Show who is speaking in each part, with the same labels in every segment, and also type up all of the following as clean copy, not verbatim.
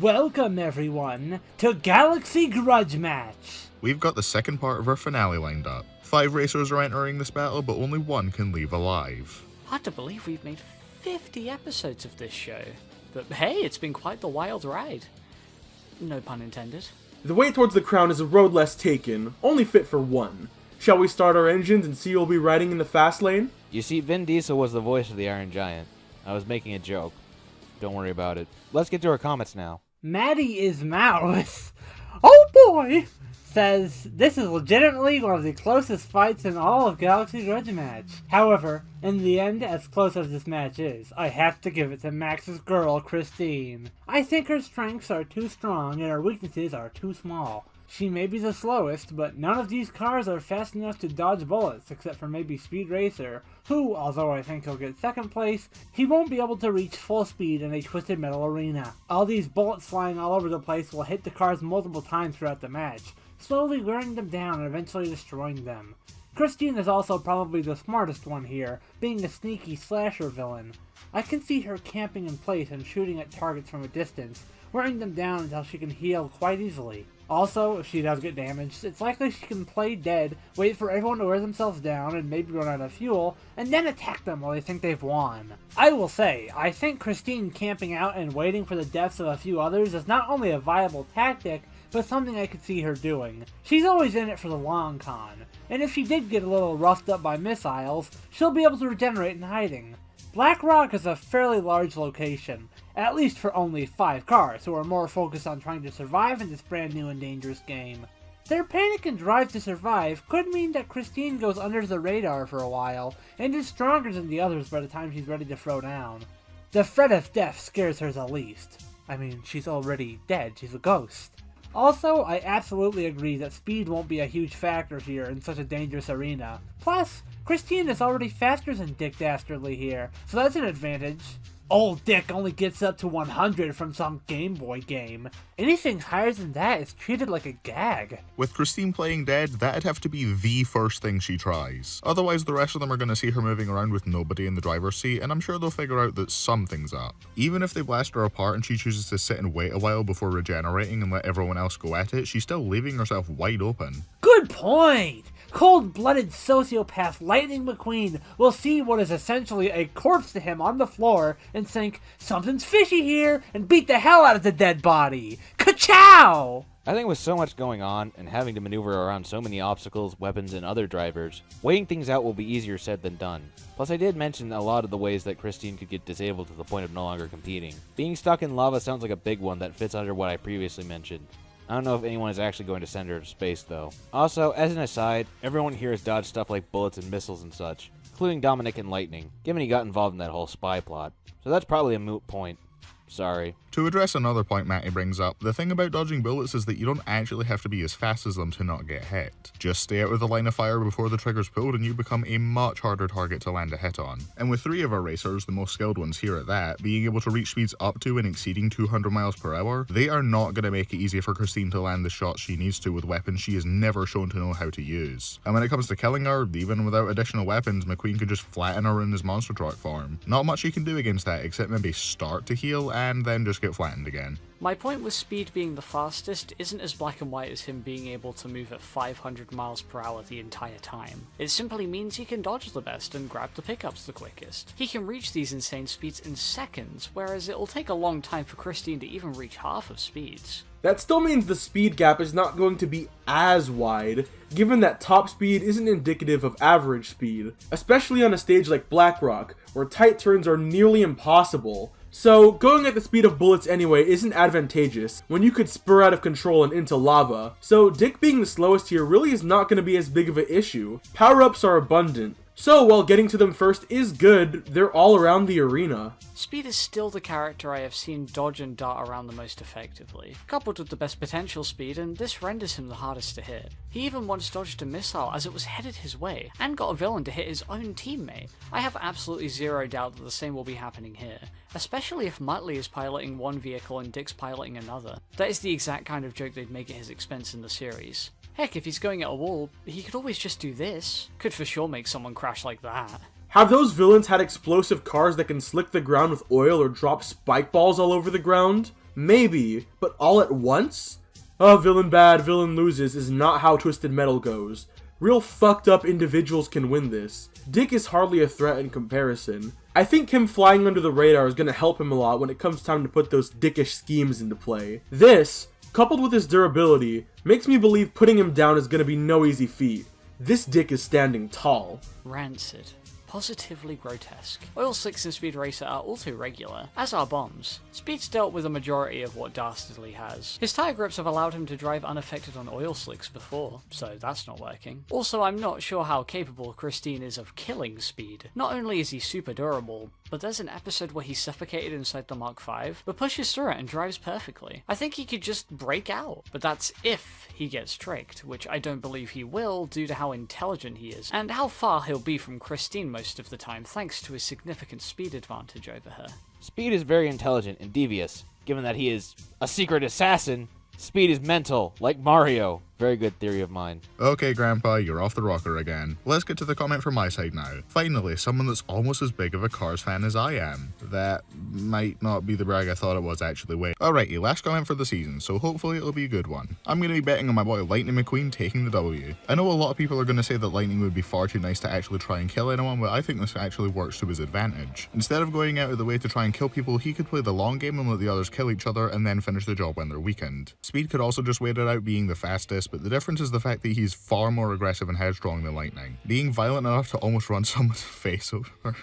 Speaker 1: Welcome everyone to Galaxy Grudge Match!
Speaker 2: We've got the second part of our finale lined up. 5 racers are entering this battle, but only 1 can leave alive.
Speaker 3: Hard to believe we've made 50 episodes of this show. But hey, it's been quite the wild ride. No pun intended.
Speaker 4: The way towards the crown is a road less taken, only fit for one. Shall we start our engines and see who will be riding in the fast lane?
Speaker 5: You see, Vin Diesel was the voice of the Iron Giant. I was making a joke. Don't worry about it. Let's get to our comments now.
Speaker 1: Maddie is Mouse. Oh boy! Says, this is legitimately one of the closest fights in all of Galaxy Grudge Match. However, in the end, as close as this match is, I have to give it to Max's girl, Christine. I think her strengths are too strong and her weaknesses are too small. She may be the slowest, but none of these cars are fast enough to dodge bullets, except for maybe Speed Racer, who, although I think he'll get second place, he won't be able to reach full speed in a twisted metal arena. All these bullets flying all over the place will hit the cars multiple times throughout the match, slowly wearing them down and eventually destroying them. Christine is also probably the smartest one here, being a sneaky slasher villain. I can see her camping in place and shooting at targets from a distance, wearing them down until she can heal quite easily. Also, if she does get damaged, it's likely she can play dead, wait for everyone to wear themselves down and maybe run out of fuel, and then attack them while they think they've won. I will say, I think Christine camping out and waiting for the deaths of a few others is not only a viable tactic, but something I could see her doing. She's always in it for the long con, and if she did get a little roughed up by missiles, she'll be able to regenerate in hiding. Black Rock is a fairly large location, at least for only 5 cars who are more focused on trying to survive in this brand new and dangerous game. Their panic and drive to survive could mean that Christine goes under the radar for a while, and is stronger than the others by the time she's ready to throw down. The threat of death scares her the least. I mean, she's already dead, she's a ghost. Also, I absolutely agree that speed won't be a huge factor here in such a dangerous arena. Plus, Christine is already faster than Dick Dastardly here, so that's an advantage. Old Dick only gets up to 100 from some Game Boy game. Anything higher than that is treated like a gag.
Speaker 2: With Christine playing dead, that'd have to be the first thing she tries. Otherwise, the rest of them are going to see her moving around with nobody in the driver's seat, and I'm sure they'll figure out that something's up. Even if they blast her apart and she chooses to sit and wait a while before regenerating and let everyone else go at it, she's still leaving herself wide open.
Speaker 1: Good point! Cold-blooded sociopath Lightning McQueen will see what is essentially a corpse to him on the floor and think, something's fishy here, and beat the hell out of the dead body. Ka-chow!
Speaker 5: I think with so much going on, and having to maneuver around so many obstacles, weapons, and other drivers, waiting things out will be easier said than done. Plus I did mention a lot of the ways that Christine could get disabled to the point of no longer competing. Being stuck in lava sounds like a big one that fits under what I previously mentioned. I don't know if anyone is actually going to send her to space though. Also, as an aside, everyone here has dodged stuff like bullets and missiles and such, including Dominic and Lightning, given he got involved in that whole spy plot. So that's probably a moot point. Sorry.
Speaker 2: To address another point Matty brings up, the thing about dodging bullets is that you don't actually have to be as fast as them to not get hit. Just stay out of the line of fire before the trigger's pulled and you become a much harder target to land a hit on. And with 3 of our racers, the most skilled ones here at that, being able to reach speeds up to and exceeding 200 miles per hour, they are not going to make it easy for Christine to land the shots she needs to with weapons she is never shown to know how to use. And when it comes to killing her, even without additional weapons, McQueen can just flatten her in his monster truck form. Not much he can do against that except maybe start to heal and then just get flattened again.
Speaker 3: My point with Speed being the fastest isn't as black and white as him being able to move at 500 miles per hour the entire time. It simply means he can dodge the best and grab the pickups the quickest. He can reach these insane speeds in seconds, whereas it'll take a long time for Christine to even reach half of Speed's.
Speaker 4: That still means the speed gap is not going to be as wide, given that top speed isn't indicative of average speed, especially on a stage like Black Rock, where tight turns are nearly impossible. So, going at the speed of bullets anyway isn't advantageous, when you could spur out of control and into lava. So, Dick being the slowest here really is not going to be as big of an issue. Power-ups are abundant. So, while getting to them first is good, they're all around the arena.
Speaker 3: Speed is still the character I have seen dodge and dart around the most effectively, coupled with the best potential speed, and this renders him the hardest to hit. He even once dodged a missile as it was headed his way, and got a villain to hit his own teammate. I have absolutely zero doubt that the same will be happening here, especially if Muttley is piloting one vehicle and Dick's piloting another. That is the exact kind of joke they'd make at his expense in the series. Heck, if he's going at a wall, he could always just do this. Could for sure make someone crash like that.
Speaker 4: Have those villains had explosive cars that can slick the ground with oil or drop spike balls all over the ground? Maybe, but all at once? Oh, villain bad, villain loses is not how Twisted Metal goes. Real fucked up individuals can win this. Dick is hardly a threat in comparison. I think him flying under the radar is going to help him a lot when it comes time to put those dickish schemes into play. This, coupled with his durability, makes me believe putting him down is going to be no easy feat. This Dick is standing tall.
Speaker 3: Rancid. Positively grotesque. Oil slicks in Speed Racer are all too regular, as are bombs. Speed's dealt with a majority of what Dastardly has. His tire grips have allowed him to drive unaffected on oil slicks before, so that's not working. Also, I'm not sure how capable Christine is of killing Speed. Not only is he super durable, but there's an episode where he's suffocated inside the Mark V, but pushes through it and drives perfectly. I think he could just break out, but that's if he gets tricked, which I don't believe he will due to how intelligent he is, and how far he'll be from Christine most of the time thanks to his significant speed advantage over her.
Speaker 5: Speed is very intelligent and devious. Given that he is a secret assassin, Speed is mental, like Mario. Very good theory of mine.
Speaker 2: Okay, Grandpa, you're off the rocker again. Let's get to the comment from my side now. Finally, someone that's almost as big of a Cars fan as I am. That might not be the brag I thought it was actually. Wait. Alrighty, last comment for the season, so hopefully it'll be a good one. I'm going to be betting on my boy Lightning McQueen taking the W. I know a lot of people are going to say that Lightning would be far too nice to actually try and kill anyone, but I think this actually works to his advantage. Instead of going out of the way to try and kill people, he could play the long game and let the others kill each other and then finish the job when they're weakened. Speed could also just wait it out being the fastest, but the difference is the fact that he's far more aggressive and headstrong than Lightning. Being violent enough to almost run someone's face over.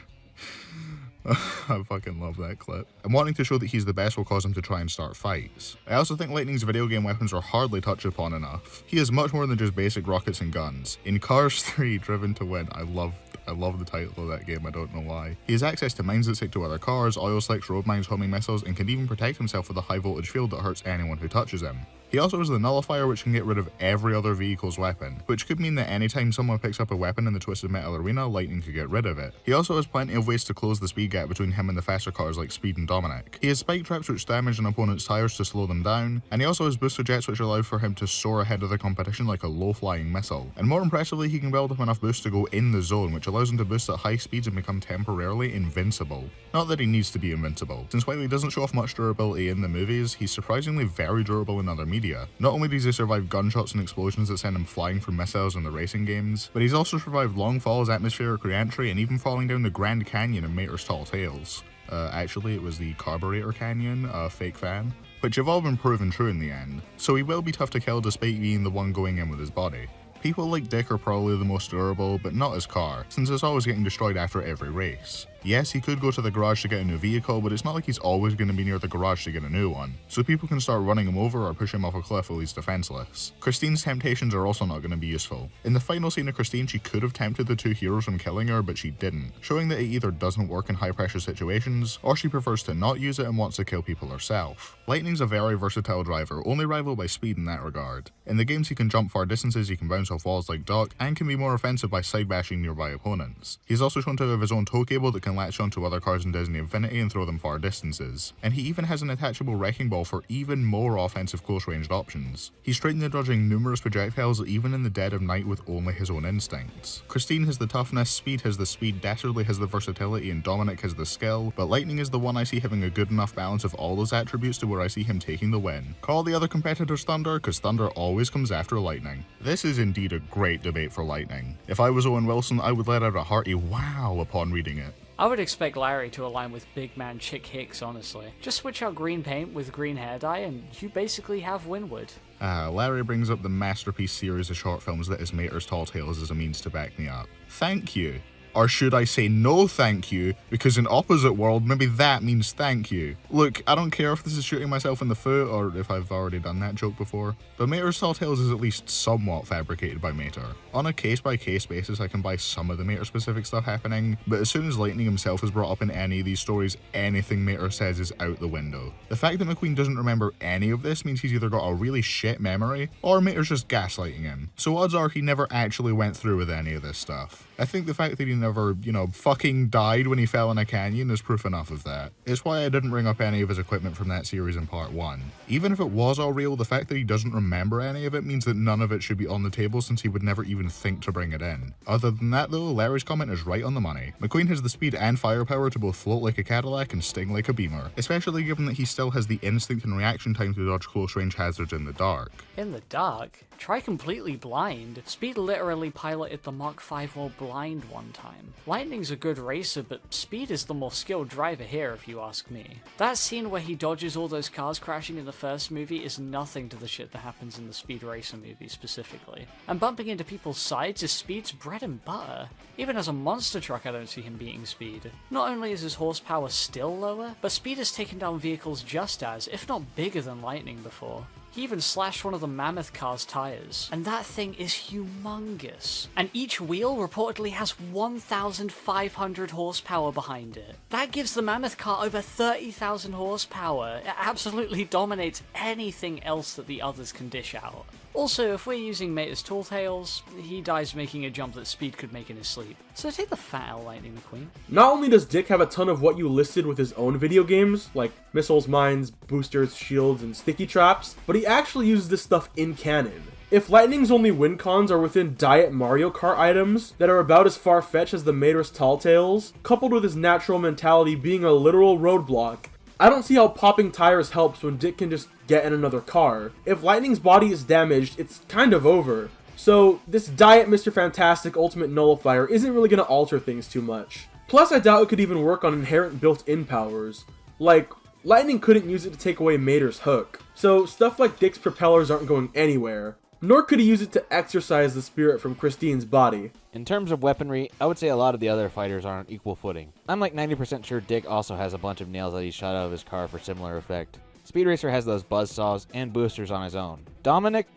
Speaker 2: I fucking love that clip. And wanting to show that he's the best will cause him to try and start fights. I also think Lightning's video game weapons are hardly touched upon enough. He is much more than just basic rockets and guns. In Cars 3 Driven to Win, I love the title of that game, I don't know why. He has access to mines that stick to other cars, oil slicks, road mines, homing missiles, and can even protect himself with a high voltage field that hurts anyone who touches him. He also has the nullifier, which can get rid of every other vehicle's weapon, which could mean that anytime someone picks up a weapon in the Twisted Metal arena, Lightning could get rid of it. He also has plenty of ways to close the speed gap between him and the faster cars like Speed and Dominic. He has spike traps which damage an opponent's tires to slow them down, and he also has booster jets which allow for him to soar ahead of the competition like a low-flying missile. And more impressively, he can build up enough boost to go in the zone, which allows him to boost at high speeds and become temporarily invincible. Not that he needs to be invincible, since while he doesn't show off much durability in the movies, he's surprisingly very durable in other media. Not only does he survive gunshots and explosions that send him flying from missiles in the racing games, but he's also survived long falls, atmospheric re-entry, and even falling down the Grand Canyon in Mater's Tall Tales. Actually, it was the Carburetor Canyon, fake fan, which have all been proven true in the end, so he will be tough to kill despite being the one going in with his body. People like Dick are probably the most durable, but not his car, since it's always getting destroyed after every race. Yes, he could go to the garage to get a new vehicle, but it's not like he's always going to be near the garage to get a new one, so people can start running him over or push him off a cliff while he's defenseless. Christine's temptations are also not going to be useful. In the final scene of Christine, she could have tempted the two heroes from killing her, but she didn't, showing that it either doesn't work in high pressure situations, or she prefers to not use it and wants to kill people herself. Lightning's a very versatile driver, only rivaled by Speed in that regard. In the games he can jump far distances, he can bounce off walls like Duck, and can be more offensive by side bashing nearby opponents. He's also shown to have his own tow cable that can latch onto other cars in Disney Infinity and throw them far distances, and he even has an attachable wrecking ball for even more offensive close-ranged options. He's trained in dodging numerous projectiles even in the dead of night with only his own instincts. Christine has the toughness, Speed has the speed, Dastardly has the versatility, and Dominic has the skill, but Lightning is the one I see having a good enough balance of all those attributes to where I see him taking the win. Call the other competitors Thunder, cause Thunder always comes after Lightning. This is indeed a great debate for Lightning. If I was Owen Wilson, I would let out a hearty wow upon reading it.
Speaker 3: I would expect Larry to align with big man Chick Hicks, honestly. Just switch out green paint with green hair dye and you basically have Winwood.
Speaker 2: Larry brings up the masterpiece series of short films that is Mater's Tall Tales as a means to back me up. Thank you. Or should I say no thank you, because in opposite world, maybe that means thank you. Look, I don't care if this is shooting myself in the foot, or if I've already done that joke before, but Mater's Tall Tales is at least somewhat fabricated by Mater. On a case-by-case basis, I can buy some of the Mater-specific stuff happening, but as soon as Lightning himself is brought up in any of these stories, anything Mater says is out the window. The fact that McQueen doesn't remember any of this means he's either got a really shit memory, or Mater's just gaslighting him, so odds are he never actually went through with any of this stuff. I think the fact that he never, fucking died when he fell in a canyon is proof enough of that. It's why I didn't bring up any of his equipment from that series in part 1. Even if it was all real, the fact that he doesn't remember any of it means that none of it should be on the table since he would never even think to bring it in. Other than that though, Larry's comment is right on the money. McQueen has the speed and firepower to both float like a Cadillac and sting like a Beamer, especially given that he still has the instinct and reaction time to dodge close range hazards in the dark.
Speaker 3: In the dark? Try completely blind. Speed literally piloted the Mach 5 while blind one time. Lightning's a good racer, but Speed is the more skilled driver here if you ask me. That scene where he dodges all those cars crashing in the first movie is nothing to the shit that happens in the Speed Racer movie specifically. And bumping into people's sides is Speed's bread and butter. Even as a monster truck I don't see him beating Speed. Not only is his horsepower still lower, but Speed has taken down vehicles just as, if not bigger than Lightning before. He even slashed one of the Mammoth car's tires, and that thing is humongous. And each wheel reportedly has 1,500 horsepower behind it. That gives the Mammoth car over 30,000 horsepower. It absolutely dominates anything else that the others can dish out. Also, if we're using Mater's Tall Tales, he dies making a jump that Speed could make in his sleep. So take the fat L, Lightning McQueen.
Speaker 4: Not only does Dick have a ton of what you listed with his own video games, like missiles, mines, boosters, shields, and sticky traps, but he actually uses this stuff in canon. If Lightning's only win cons are within Diet Mario Kart items that are about as far-fetched as the Mater's Tall Tales, coupled with his natural mentality being a literal roadblock, I don't see how popping tires helps when Dick can just get in another car. If Lightning's body is damaged, it's kind of over. So this Diet Mr. Fantastic Ultimate Nullifier isn't really going to alter things too much. Plus, I doubt it could even work on inherent built-in powers. Like, Lightning couldn't use it to take away Mater's hook. So stuff like Dick's propellers aren't going anywhere. Nor could he use it to exorcise the spirit from Christine's body.
Speaker 5: In terms of weaponry, I would say a lot of the other fighters are on equal footing. I'm like 90% sure Dick also has a bunch of nails that he shot out of his car for similar effect. Speed Racer has those buzzsaws and boosters on his own. Dominic,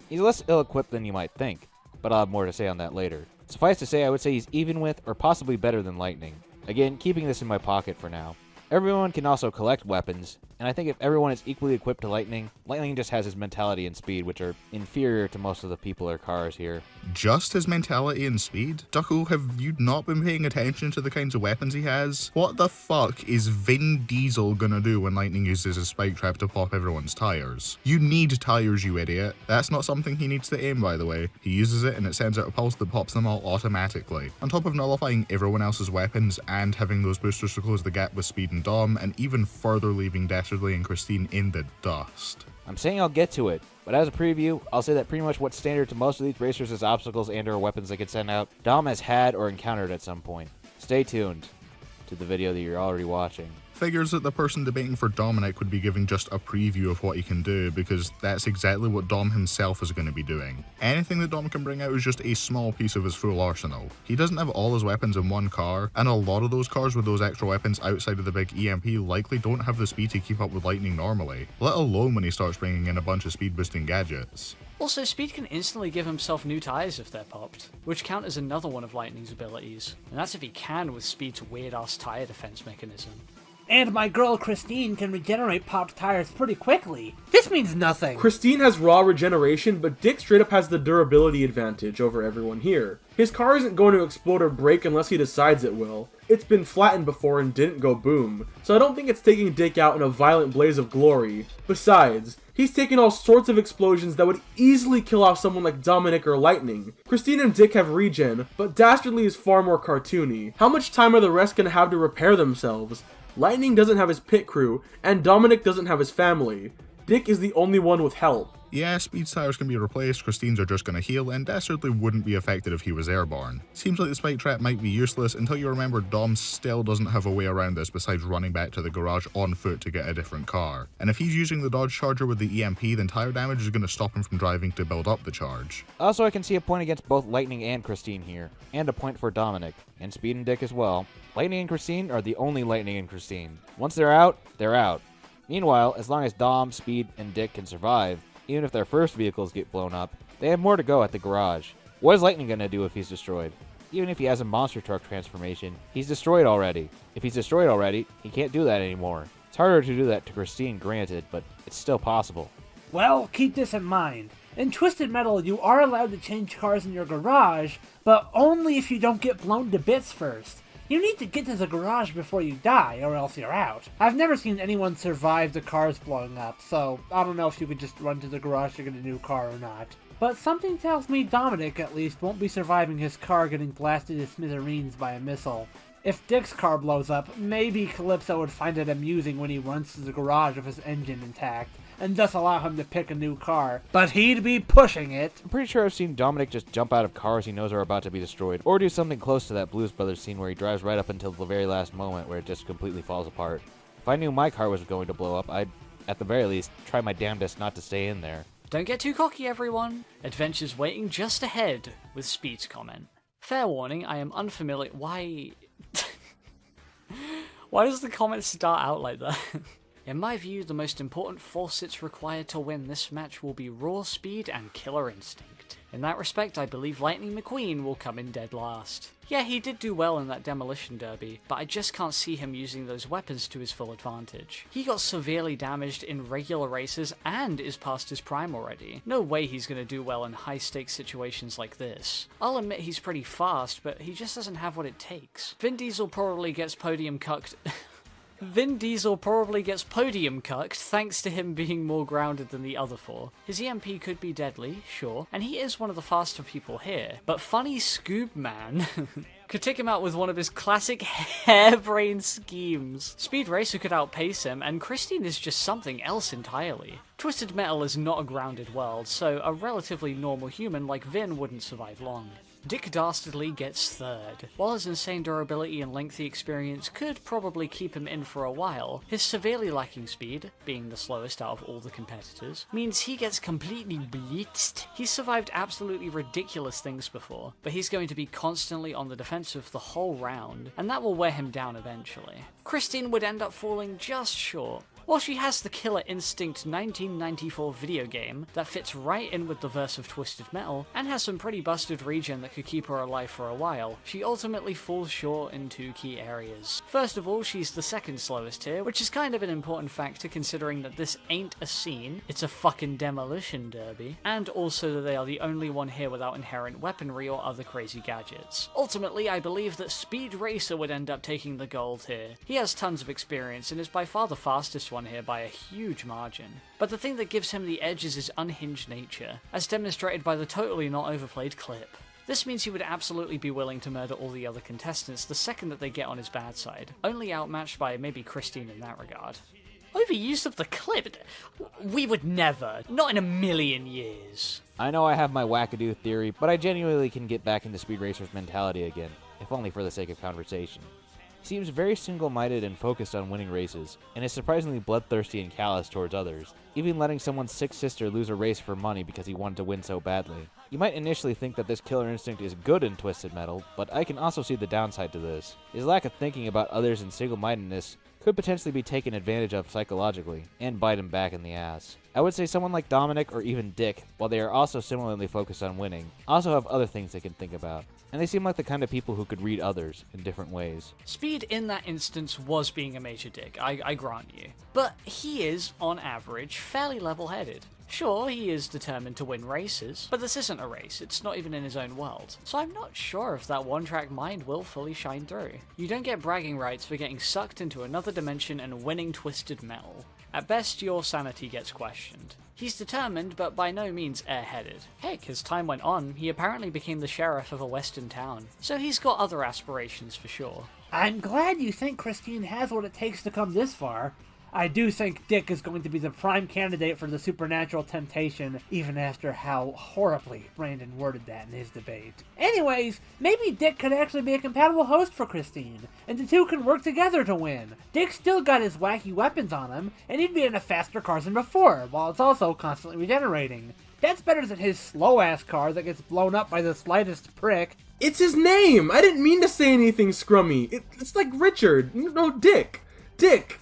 Speaker 5: he's less ill-equipped than you might think, but I'll have more to say on that later. Suffice to say, I would say he's even with, or possibly better than Lightning. Again, keeping this in my pocket for now. Everyone can also collect weapons, and I think if everyone is equally equipped to Lightning, Lightning just has his mentality and speed, which are inferior to most of the people or cars here.
Speaker 2: Just his mentality and speed? Ducko, have you not been paying attention to the kinds of weapons he has? What the fuck is Vin Diesel gonna do when Lightning uses his spike trap to pop everyone's tires? You need tires, you idiot. That's not something he needs to aim, by the way. He uses it and it sends out a pulse that pops them all automatically. On top of nullifying everyone else's weapons and having those boosters to close the gap with Speed and Dom, and even further leaving Dastardly and Christine in the dust.
Speaker 5: I'm saying I'll get to it, but as a preview, I'll say that pretty much what's standard to most of these racers as obstacles and or weapons they can send out, Dom has had or encountered at some point. Stay tuned to the video that you're already watching.
Speaker 2: Figures that the person debating for Dominic would be giving just a preview of what he can do, because that's exactly what Dom himself is going to be doing. Anything that Dom can bring out is just a small piece of his full arsenal. He doesn't have all his weapons in one car, and a lot of those cars with those extra weapons outside of the big EMP likely don't have the speed to keep up with Lightning normally, let alone when he starts bringing in a bunch of speed boosting gadgets.
Speaker 3: Also, Speed can instantly give himself new tires if they're popped, which count as another one of Lightning's abilities, and that's if he can with Speed's weird-ass tire defense mechanism.
Speaker 1: And my girl Christine can regenerate popped tires pretty quickly. This means nothing.
Speaker 4: Christine has raw regeneration, but Dick straight up has the durability advantage over everyone here. His car isn't going to explode or break unless he decides it will. It's been flattened before and didn't go boom, so I don't think it's taking Dick out in a violent blaze of glory. Besides, he's taken all sorts of explosions that would easily kill off someone like Dominic or Lightning. Christine and Dick have regen, but Dastardly is far more cartoony. How much time are the rest gonna have to repair themselves? Lightning doesn't have his pit crew, and Dominic doesn't have his family. Dick is the only one with help.
Speaker 2: Yeah, Speed's tires can be replaced, Christine's are just gonna heal, and Dastardly wouldn't be affected if he was airborne. Seems like the spike trap might be useless until you remember Dom still doesn't have a way around this besides running back to the garage on foot to get a different car. And if he's using the Dodge Charger with the EMP, then tire damage is gonna stop him from driving to build up the charge.
Speaker 5: Also, I can see a point against both Lightning and Christine here, and a point for Dominic, and Speed and Dick as well. Lightning and Christine are the only Lightning and Christine. Once they're out, they're out. Meanwhile, as long as Dom, Speed, and Dick can survive, even if their first vehicles get blown up, they have more to go at the garage. What is Lightning gonna do if he's destroyed? Even if he has a monster truck transformation, he's destroyed already. If he's destroyed already, he can't do that anymore. It's harder to do that to Christine, granted, but it's still possible.
Speaker 1: Well, keep this in mind. In Twisted Metal, you are allowed to change cars in your garage, but only if you don't get blown to bits first. You need to get to the garage before you die, or else you're out. I've never seen anyone survive the cars blowing up, so I don't know if you could just run to the garage to get a new car or not. But something tells me Dominic, at least, won't be surviving his car getting blasted to smithereens by a missile. If Dick's car blows up, maybe Calypso would find it amusing when he runs to the garage with his engine intact, and thus allow him to pick a new car. But he'd be pushing it.
Speaker 5: I'm pretty sure I've seen Dominic just jump out of cars he knows are about to be destroyed, or do something close to that Blues Brothers scene where he drives right up until the very last moment where it just completely falls apart. If I knew my car was going to blow up, I'd, at the very least, try my damnedest not to stay in there.
Speaker 3: Don't get too cocky, everyone. Adventures waiting just ahead with Speed's comment. Fair warning, I am unfamiliar. Why does the comment start out like that? In my view, the most important facets required to win this match will be raw speed and killer instinct. In that respect, I believe Lightning McQueen will come in dead last. Yeah, he did do well in that demolition derby, but I just can't see him using those weapons to his full advantage. He got severely damaged in regular races and is past his prime already. No way he's gonna do well in high stakes situations like this. I'll admit he's pretty fast, but he just doesn't have what it takes. Vin Diesel probably gets podium cucked thanks to him being more grounded than the other four. His EMP could be deadly, sure, and he is one of the faster people here, but funny Scoob Man could take him out with one of his classic harebrained schemes. Speed Racer could outpace him, and Christine is just something else entirely. Twisted Metal is not a grounded world, so a relatively normal human like Vin wouldn't survive long. Dick Dastardly gets third. While his insane durability and lengthy experience could probably keep him in for a while, his severely lacking speed, being the slowest out of all the competitors, means he gets completely blitzed. He's survived absolutely ridiculous things before, but he's going to be constantly on the defensive the whole round, and that will wear him down eventually. Christine would end up falling just short. While she has the Killer Instinct 1994 video game that fits right in with the verse of Twisted Metal, and has some pretty busted regen that could keep her alive for a while, she ultimately falls short in two key areas. First of all, she's the second slowest here, which is kind of an important factor considering that this ain't a scene, it's a fucking demolition derby, and also that they are the only one here without inherent weaponry or other crazy gadgets. Ultimately, I believe that Speed Racer would end up taking the gold here. He has tons of experience and is by far the fastest one here by a huge margin. But the thing that gives him the edge is his unhinged nature, as demonstrated by the totally not overplayed clip. This means he would absolutely be willing to murder all the other contestants the second that they get on his bad side, only outmatched by maybe Christine in that regard. Overuse of the clip? We would never. Not in a million years.
Speaker 5: I know I have my wackadoo theory, but I genuinely can get back into Speed Racer's mentality again, if only for the sake of conversation. He seems very single-minded and focused on winning races, and is surprisingly bloodthirsty and callous towards others, even letting someone's sick sister lose a race for money because he wanted to win so badly. You might initially think that this killer instinct is good in Twisted Metal, but I can also see the downside to this. His lack of thinking about others and single-mindedness could potentially be taken advantage of psychologically, and bite him back in the ass. I would say someone like Dominic or even Dick, while they are also similarly focused on winning, also have other things they can think about, and they seem like the kind of people who could read others in different ways.
Speaker 3: Speed in that instance was being a major dick, I grant you. But he is, on average, fairly level-headed. Sure, he is determined to win races, but this isn't a race, it's not even in his own world. So I'm not sure if that one-track mind will fully shine through. You don't get bragging rights for getting sucked into another dimension and winning Twisted Metal. At best, your sanity gets questioned. He's determined, but by no means airheaded. Heck, as time went on, he apparently became the sheriff of a western town, so he's got other aspirations for sure.
Speaker 1: I'm glad you think Christine has what it takes to come this far. I do think Dick is going to be the prime candidate for the supernatural temptation, even after how horribly Brandon worded that in his debate. Anyways, maybe Dick could actually be a compatible host for Christine, and the two can work together to win. Dick still got his wacky weapons on him, and he'd be in a faster car than before, while it's also constantly regenerating. That's better than his slow-ass car that gets blown up by the slightest prick.
Speaker 4: It's his name! I didn't mean to say anything scrummy. It's like Richard. No, Dick! Dick!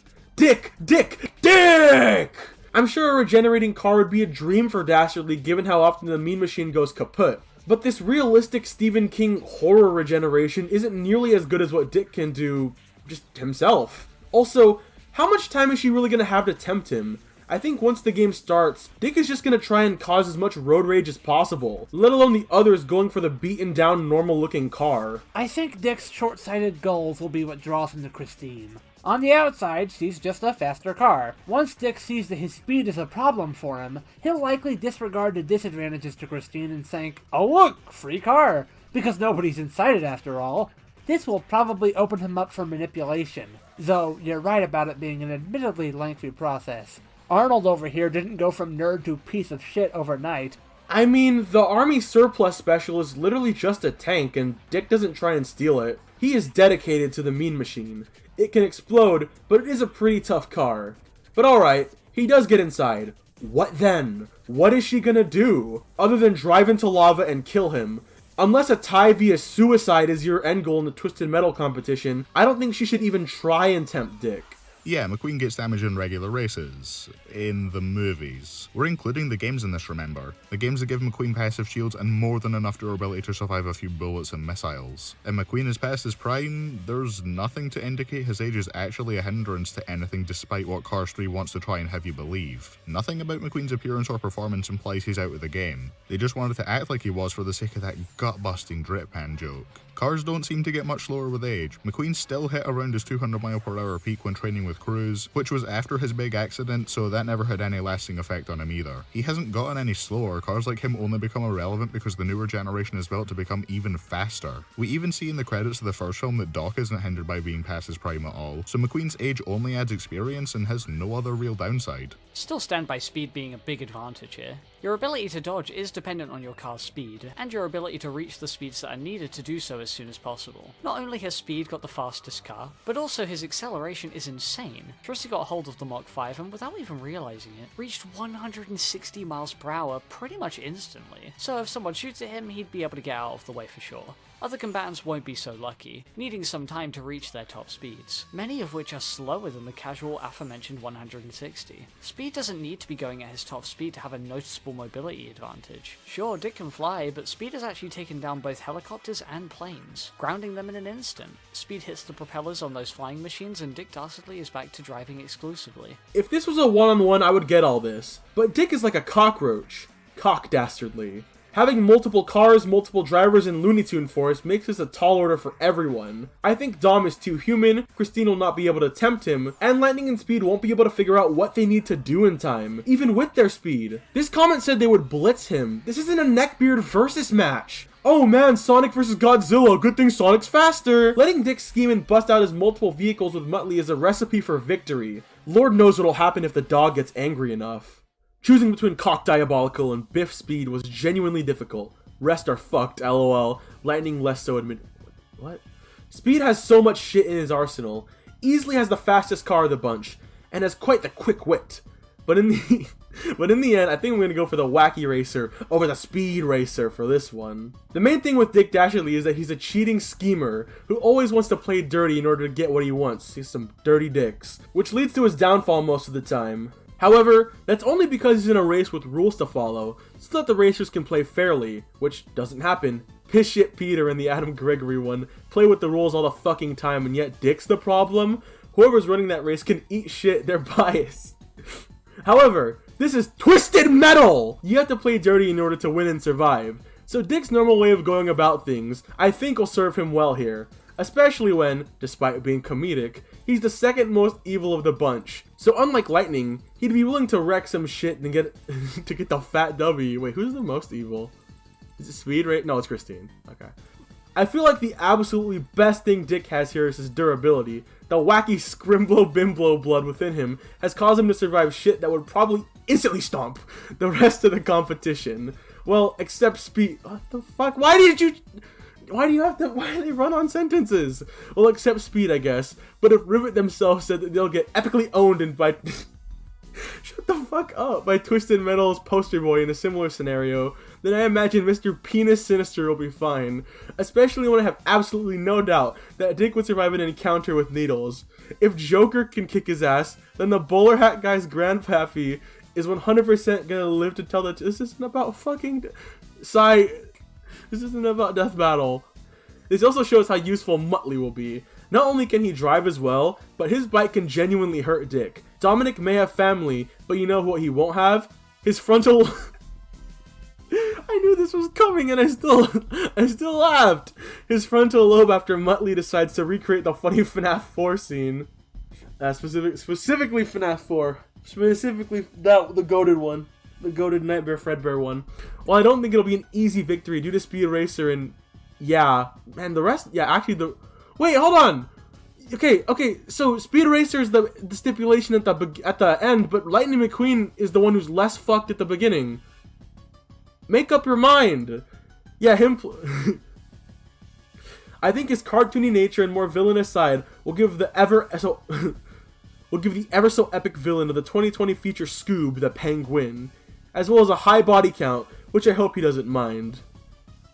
Speaker 4: I'm sure a regenerating car would be a dream for Dastardly given how often the Mean Machine goes kaput. But this realistic Stephen King horror regeneration isn't nearly as good as what Dick can do just himself. Also, how much time is she really gonna have to tempt him? I think once the game starts, Dick is just gonna try and cause as much road rage as possible, let alone the others going for the beaten down normal looking car.
Speaker 1: I think Dick's short-sighted goals will be what draws him to Christine. On the outside, she's just a faster car. Once Dick sees that his speed is a problem for him, he'll likely disregard the disadvantages to Christine and think, "Oh look, free car," because nobody's inside it after all. This will probably open him up for manipulation, though you're right about it being an admittedly lengthy process. Arnold over here didn't go from nerd to piece of shit overnight.
Speaker 4: I mean, the army surplus special is literally just a tank, and Dick doesn't try and steal it. He is dedicated to the mean machine. It can explode, but it is a pretty tough car. But alright, he does get inside. What then? What is she gonna do? Other than drive into lava and kill him? Unless a tie via suicide is your end goal in the Twisted Metal competition, I don't think she should even try and tempt Dick.
Speaker 2: Yeah, McQueen gets damage in regular races. In the movies. We're including the games in this, remember. The games that give McQueen passive shields and more than enough durability to survive a few bullets and missiles. And McQueen is past his prime, there's nothing to indicate his age is actually a hindrance to anything despite what Cars 3 wants to try and have you believe. Nothing about McQueen's appearance or performance implies he's out of the game. They just wanted to act like he was for the sake of that gut-busting drip pan joke. Cars don't seem to get much slower with age. McQueen still hit around his 200 mph peak when training with Cruz, which was after his big accident, so that never had any lasting effect on him either. He hasn't gotten any slower, cars like him only become irrelevant because the newer generation is built to become even faster. We even see in the credits of the first film that Doc isn't hindered by being past his prime at all, so McQueen's age only adds experience and has no other real downside.
Speaker 3: Still stand by speed being a big advantage here. Your ability to dodge is dependent on your car's speed, and your ability to reach the speeds that are needed to do so as soon as possible. Not only has Speed got the fastest car, but also his acceleration is insane. Trusty got a hold of the Mach 5 and without even realizing it, reached 160 miles per hour pretty much instantly. So if someone shoots at him, he'd be able to get out of the way for sure. Other combatants won't be so lucky, needing some time to reach their top speeds, many of which are slower than the casual aforementioned 160. Speed doesn't need to be going at his top speed to have a noticeable mobility advantage. Sure, Dick can fly, but Speed has actually taken down both helicopters and planes, grounding them in an instant. Speed hits the propellers on those flying machines and Dick Dastardly is back to driving exclusively.
Speaker 4: If this was a one-on-one, I would get all this, but Dick is like a cockroach. Cock Dastardly. Having multiple cars, multiple drivers, and Looney Tune Force makes this a tall order for everyone. I think Dom is too human, Christine will not be able to tempt him, and Lightning and Speed won't be able to figure out what they need to do in time, even with their speed. This comment said they would blitz him. This isn't a neckbeard versus match. Oh man, Sonic vs Godzilla, good thing Sonic's faster! Letting Dick scheme and bust out his multiple vehicles with Muttley is a recipe for victory. Lord knows what'll happen if the dog gets angry enough. Choosing between Cock Diabolical and Biff Speed was genuinely difficult. Rest are fucked, lol. Lightning less so admit. What? Speed has so much shit in his arsenal. Easily has the fastest car of the bunch, and has quite the quick wit. But in the end, I think I'm gonna go for the Wacky Racer over the Speed Racer for this one. The main thing with Dick Dastardly is that he's a cheating schemer who always wants to play dirty in order to get what he wants. He's some dirty dicks, which leads to his downfall most of the time. However, that's only because he's in a race with rules to follow, so that the racers can play fairly, which doesn't happen. Piss shit Peter and the Adam Gregory one play with the rules all the fucking time, and yet Dick's the problem? Whoever's running that race can eat shit, they're biased. However, this is Twisted Metal! You have to play dirty in order to win and survive, so Dick's normal way of going about things, I think will serve him well here. Especially when, despite being comedic, he's the second most evil of the bunch. So unlike Lightning, he'd be willing to wreck some shit and get to get the fat W. Wait, who's the most evil? Is it Speed, right? No, it's Christine. Okay. I feel like the absolutely best thing Dick has here is his durability. The wacky Scrimblow Bimblow blood within him has caused him to survive shit that would probably instantly stomp the rest of the competition. Well, except Speed. What the fuck? Why do they run on sentences? Well, except Speed, I guess. But if Ribbit themselves said that they'll get epically owned and by shut the fuck up, by Twisted Metal's poster boy in a similar scenario, then I imagine Mr. Penis Sinister will be fine. Especially when I have absolutely no doubt that Dick would survive an encounter with needles. If Joker can kick his ass, then the bowler hat guy's grandpappy is 100% gonna live to tell that this isn't about fucking this isn't about Death Battle. This also shows how useful Muttley will be. Not only can he drive as well, but his bike can genuinely hurt Dick. Dominic may have family, but you know what he won't have? His frontal... I knew this was coming and I still laughed. His frontal lobe after Muttley decides to recreate the funny FNAF 4 scene. Specifically FNAF 4. Specifically the goated one. The goated Nightmare Fredbear one. Well, I don't think it'll be an easy victory due to Speed Racer and... Yeah. Man, the rest... Yeah, actually the... Wait, hold on! Okay, so Speed Racer is the stipulation at the end, but Lightning McQueen is the one who's less fucked at the beginning. Make up your mind! Yeah, him... I think his cartoony nature and more villainous side will give the ever so epic villain of the 2020 feature Scoob the Penguin, as well as a high body count, which I hope he doesn't mind.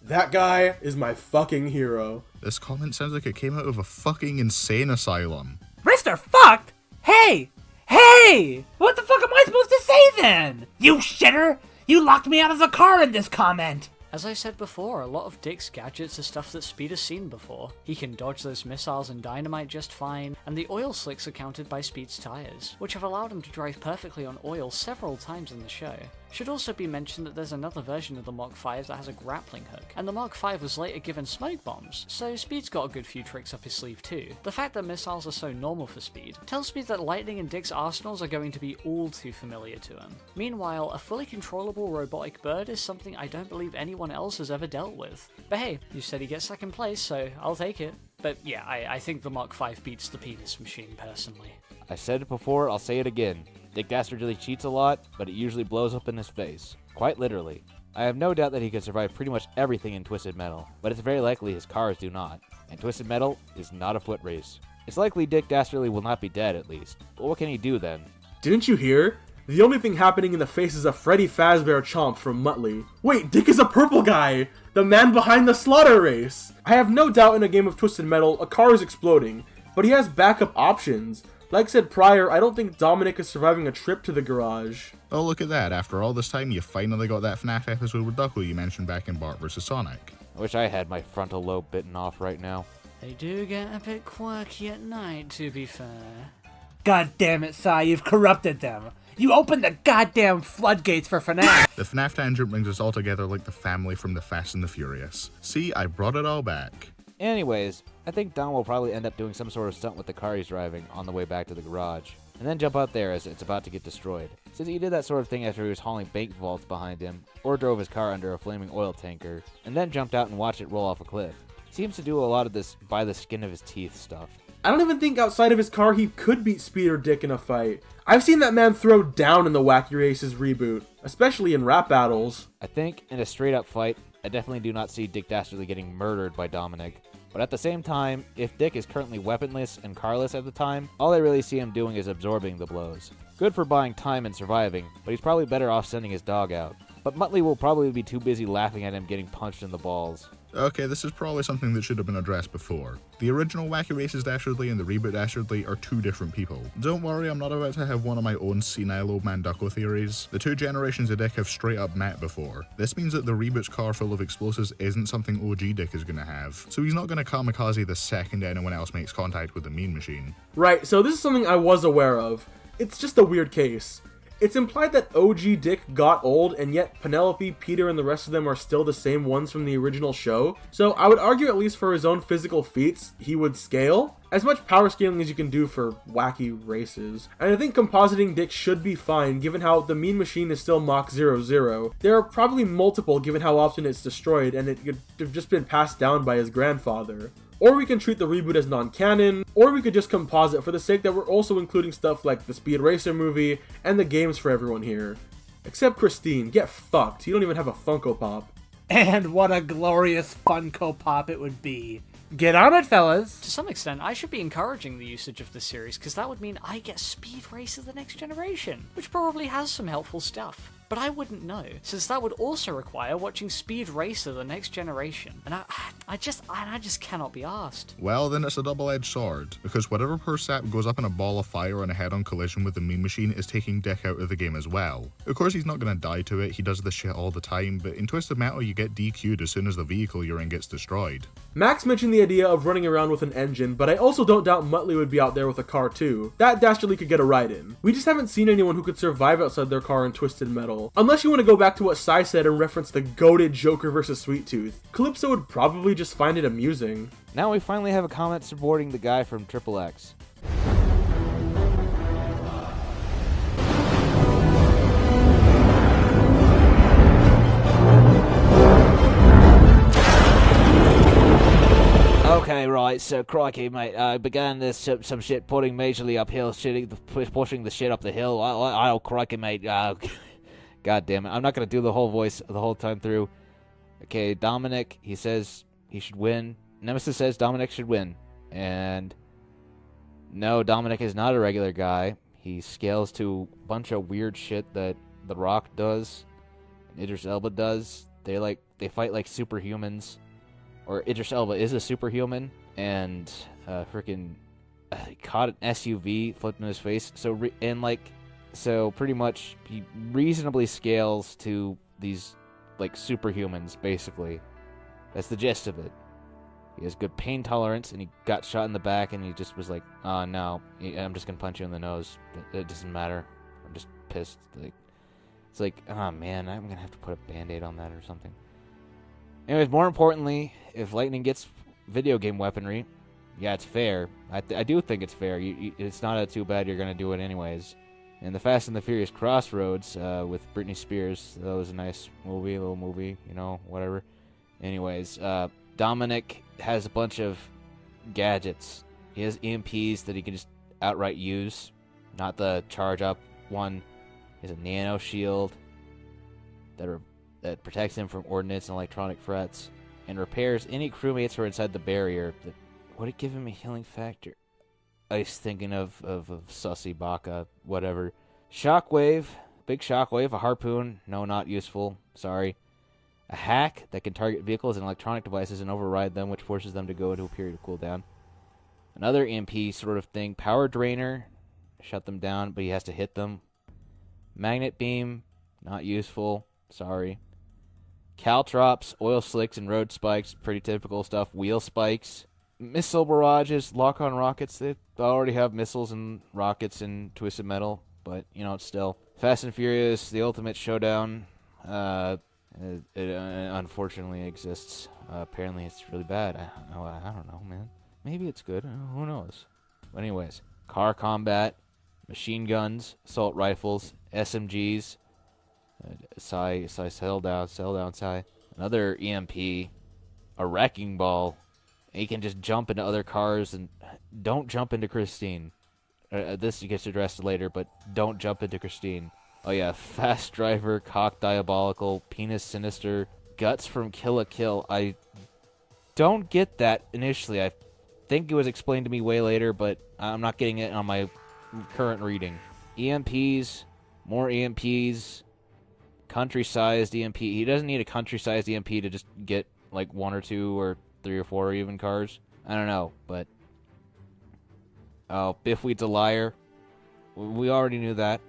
Speaker 4: That guy is my fucking hero.
Speaker 2: This comment sounds like it came out of a fucking insane asylum.
Speaker 1: Mr. Fucked? Hey! Hey! What the fuck am I supposed to say then? You shitter! You locked me out of the car in this comment!
Speaker 3: As I said before, a lot of Dick's gadgets are stuff that Speed has seen before. He can dodge those missiles and dynamite just fine, and the oil slicks are counted by Speed's tires, which have allowed him to drive perfectly on oil several times in the show. Should also be mentioned that there's another version of the Mach 5 that has a grappling hook, and the Mach 5 was later given smoke bombs, so Speed's got a good few tricks up his sleeve too. The fact that missiles are so normal for Speed tells me that Lightning and Dick's arsenals are going to be all too familiar to him. Meanwhile, a fully controllable robotic bird is something I don't believe anyone else has ever dealt with. But hey, you said he gets second place, so I'll take it. But yeah, I think the Mach 5 beats the penis machine personally.
Speaker 5: I said it before, I'll say it again. Dick Dastardly cheats a lot, but it usually blows up in his face. Quite literally. I have no doubt that he could survive pretty much everything in Twisted Metal, but it's very likely his cars do not. And Twisted Metal is not a foot race. It's likely Dick Dastardly will not be dead at least. But what can he do then?
Speaker 4: Didn't you hear? The only thing happening in the face is a Freddy Fazbear chomp from Muttley. Wait, Dick is a purple guy! The man behind the slaughter race! I have no doubt in a game of Twisted Metal, a car is exploding, but he has backup options. Like said prior, I don't think Dominic is surviving a trip to the garage.
Speaker 2: Oh, look at that. After all this time, you finally got that FNAF episode with Ducko you mentioned back in Bart vs. Sonic.
Speaker 5: I wish I had my frontal lobe bitten off right now.
Speaker 3: They do get a bit quirky at night, to be fair.
Speaker 1: God damn it, Sai, you've corrupted them. You opened the goddamn floodgates for FNAF.
Speaker 2: The FNAF tangent brings us all together like the family from the Fast and the Furious. See, I brought it all back.
Speaker 5: Anyways, I think Dom will probably end up doing some sort of stunt with the car he's driving on the way back to the garage, and then jump out there as it's about to get destroyed. Since he did that sort of thing after he was hauling bank vaults behind him, or drove his car under a flaming oil tanker, and then jumped out and watched it roll off a cliff. He seems to do a lot of this by the skin of his teeth stuff.
Speaker 4: I don't even think outside of his car he could beat Speed or Dick in a fight. I've seen that man throw down in the Wacky Races reboot, especially in rap battles.
Speaker 5: I think, in a straight-up fight, I definitely do not see Dick Dastardly getting murdered by Dominic. But at the same time, if Dick is currently weaponless and carless at the time, all I really see him doing is absorbing the blows. Good for buying time and surviving, but he's probably better off sending his dog out. But Muttley will probably be too busy laughing at him getting punched in the balls.
Speaker 2: Okay, this is probably something that should have been addressed before. The original Wacky Races Dastardly and the reboot Dastardly are two different people. Don't worry, I'm not about to have one of my own senile old man Ducko theories. The two generations of Dick have straight up met before. This means that the reboot's car full of explosives isn't something OG Dick is gonna have, so he's not gonna kamikaze the second anyone else makes contact with the mean machine.
Speaker 4: Right, so this is something I was aware of. It's just a weird case. It's implied that OG Dick got old, and yet Penelope, Peter, and the rest of them are still the same ones from the original show. So I would argue, at least for his own physical feats, he would scale. As much power scaling as you can do for wacky races. And I think compositing Dick should be fine, given how the Mean Machine is still Mach 00. There are probably multiple, given how often it's destroyed, and it could have just been passed down by his grandfather. Or we can treat the reboot as non-canon, or we could just composite for the sake that we're also including stuff like the Speed Racer movie and the games for everyone here. Except Christine, get fucked, you don't even have a Funko Pop.
Speaker 1: And what a glorious Funko Pop it would be. Get on it, fellas.
Speaker 3: To some extent, I should be encouraging the usage of this series, because that would mean I get Speed Racer the next generation, which probably has some helpful stuff. but I wouldn't know, since that would also require watching Speed Racer the next generation, and I just cannot be asked.
Speaker 2: Well, then it's a double-edged sword, because whatever poor sap goes up in a ball of fire on a head-on collision with the Mean Machine is taking Dick out of the game as well. Of course he's not gonna die to it, he does this shit all the time, but in Twisted Metal you get DQ'd as soon as the vehicle you're in gets destroyed.
Speaker 4: Max mentioned the idea of running around with an engine, but I also don't doubt Muttley would be out there with a car too. That Dastardly could get a ride in. We just haven't seen anyone who could survive outside their car in Twisted Metal. Unless you want to go back to what Sai said and reference the goated Joker vs. Sweet Tooth. Calypso would probably just find it amusing.
Speaker 5: Now we finally have a comment supporting the guy from Triple X. Okay, right, so crikey, mate, I began this some shit putting majorly uphill, pushing the shit up the hill. Oh, crikey, mate, god damn it, I'm not gonna do the whole voice the whole time through. Okay, Dominic, he says he should win. Nemesis says Dominic should win, and no, Dominic is not a regular guy. He scales to a bunch of weird shit that The Rock does, and Idris Elba does. They fight like superhumans. Or Idris Elba is a superhuman, and he caught an SUV, flipped in his face. So pretty much he reasonably scales to these like superhumans, basically. That's the gist of it. He has good pain tolerance, and he got shot in the back, and he just was like, "Oh no, I'm just gonna punch you in the nose. It doesn't matter. I'm just pissed." It's like, oh man, I'm gonna have to put a Band-Aid on that or something. Anyways, more importantly, if Lightning gets video game weaponry, yeah, it's fair. I do think it's fair. It's not too bad. You're gonna do it anyways. And the Fast and the Furious Crossroads with Britney Spears, that was a nice movie, little movie, you know, whatever. Anyways, Dominic has a bunch of gadgets. He has EMPs that he can just outright use, not the charge up one. He has a nano shield that protects him from ordnance and electronic threats, and repairs any crewmates who are inside the barrier. Would it give him a healing factor? I was thinking of Sussy Baka, whatever. Shockwave, big shockwave, a harpoon, no, not useful, sorry. A hack that can target vehicles and electronic devices and override them, which forces them to go into a period of cooldown. Another EMP sort of thing, power drainer, shut them down, but he has to hit them. Magnet beam, not useful, sorry. Caltrops, oil slicks, and road spikes, pretty typical stuff. Wheel spikes. Missile barrages, lock-on rockets. They already have missiles and rockets in Twisted Metal, but, you know, it's still. Fast and Furious, the Ultimate Showdown. It unfortunately exists. Apparently it's really bad. I don't know, man. Maybe it's good. Who knows? But anyways, car combat, machine guns, assault rifles, SMGs. Sell down, Sai. Another EMP, a wrecking ball. He can just jump into other cars, and don't jump into Christine. This gets addressed later, but don't jump into Christine. Oh yeah, Fast Driver, Cock Diabolical, Penis Sinister, Guts from Kill la Kill. I don't get that initially. I think it was explained to me way later, but I'm not getting it on my current reading. EMPs, more EMPs. Country-sized EMP. He doesn't need a country-sized EMP to just get like 1 or 2 or 3 or 4 even cars. I don't know, but Biffweed's a liar. We already knew that.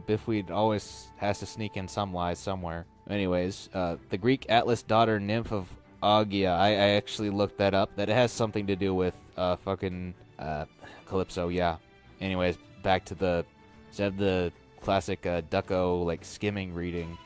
Speaker 5: Biffweed always has to sneak in some lies somewhere. Anyways, the Greek Atlas daughter nymph of Agia. I actually looked that up. That it has something to do with Calypso. Yeah. Anyways, back to the classic Ducko like skimming reading.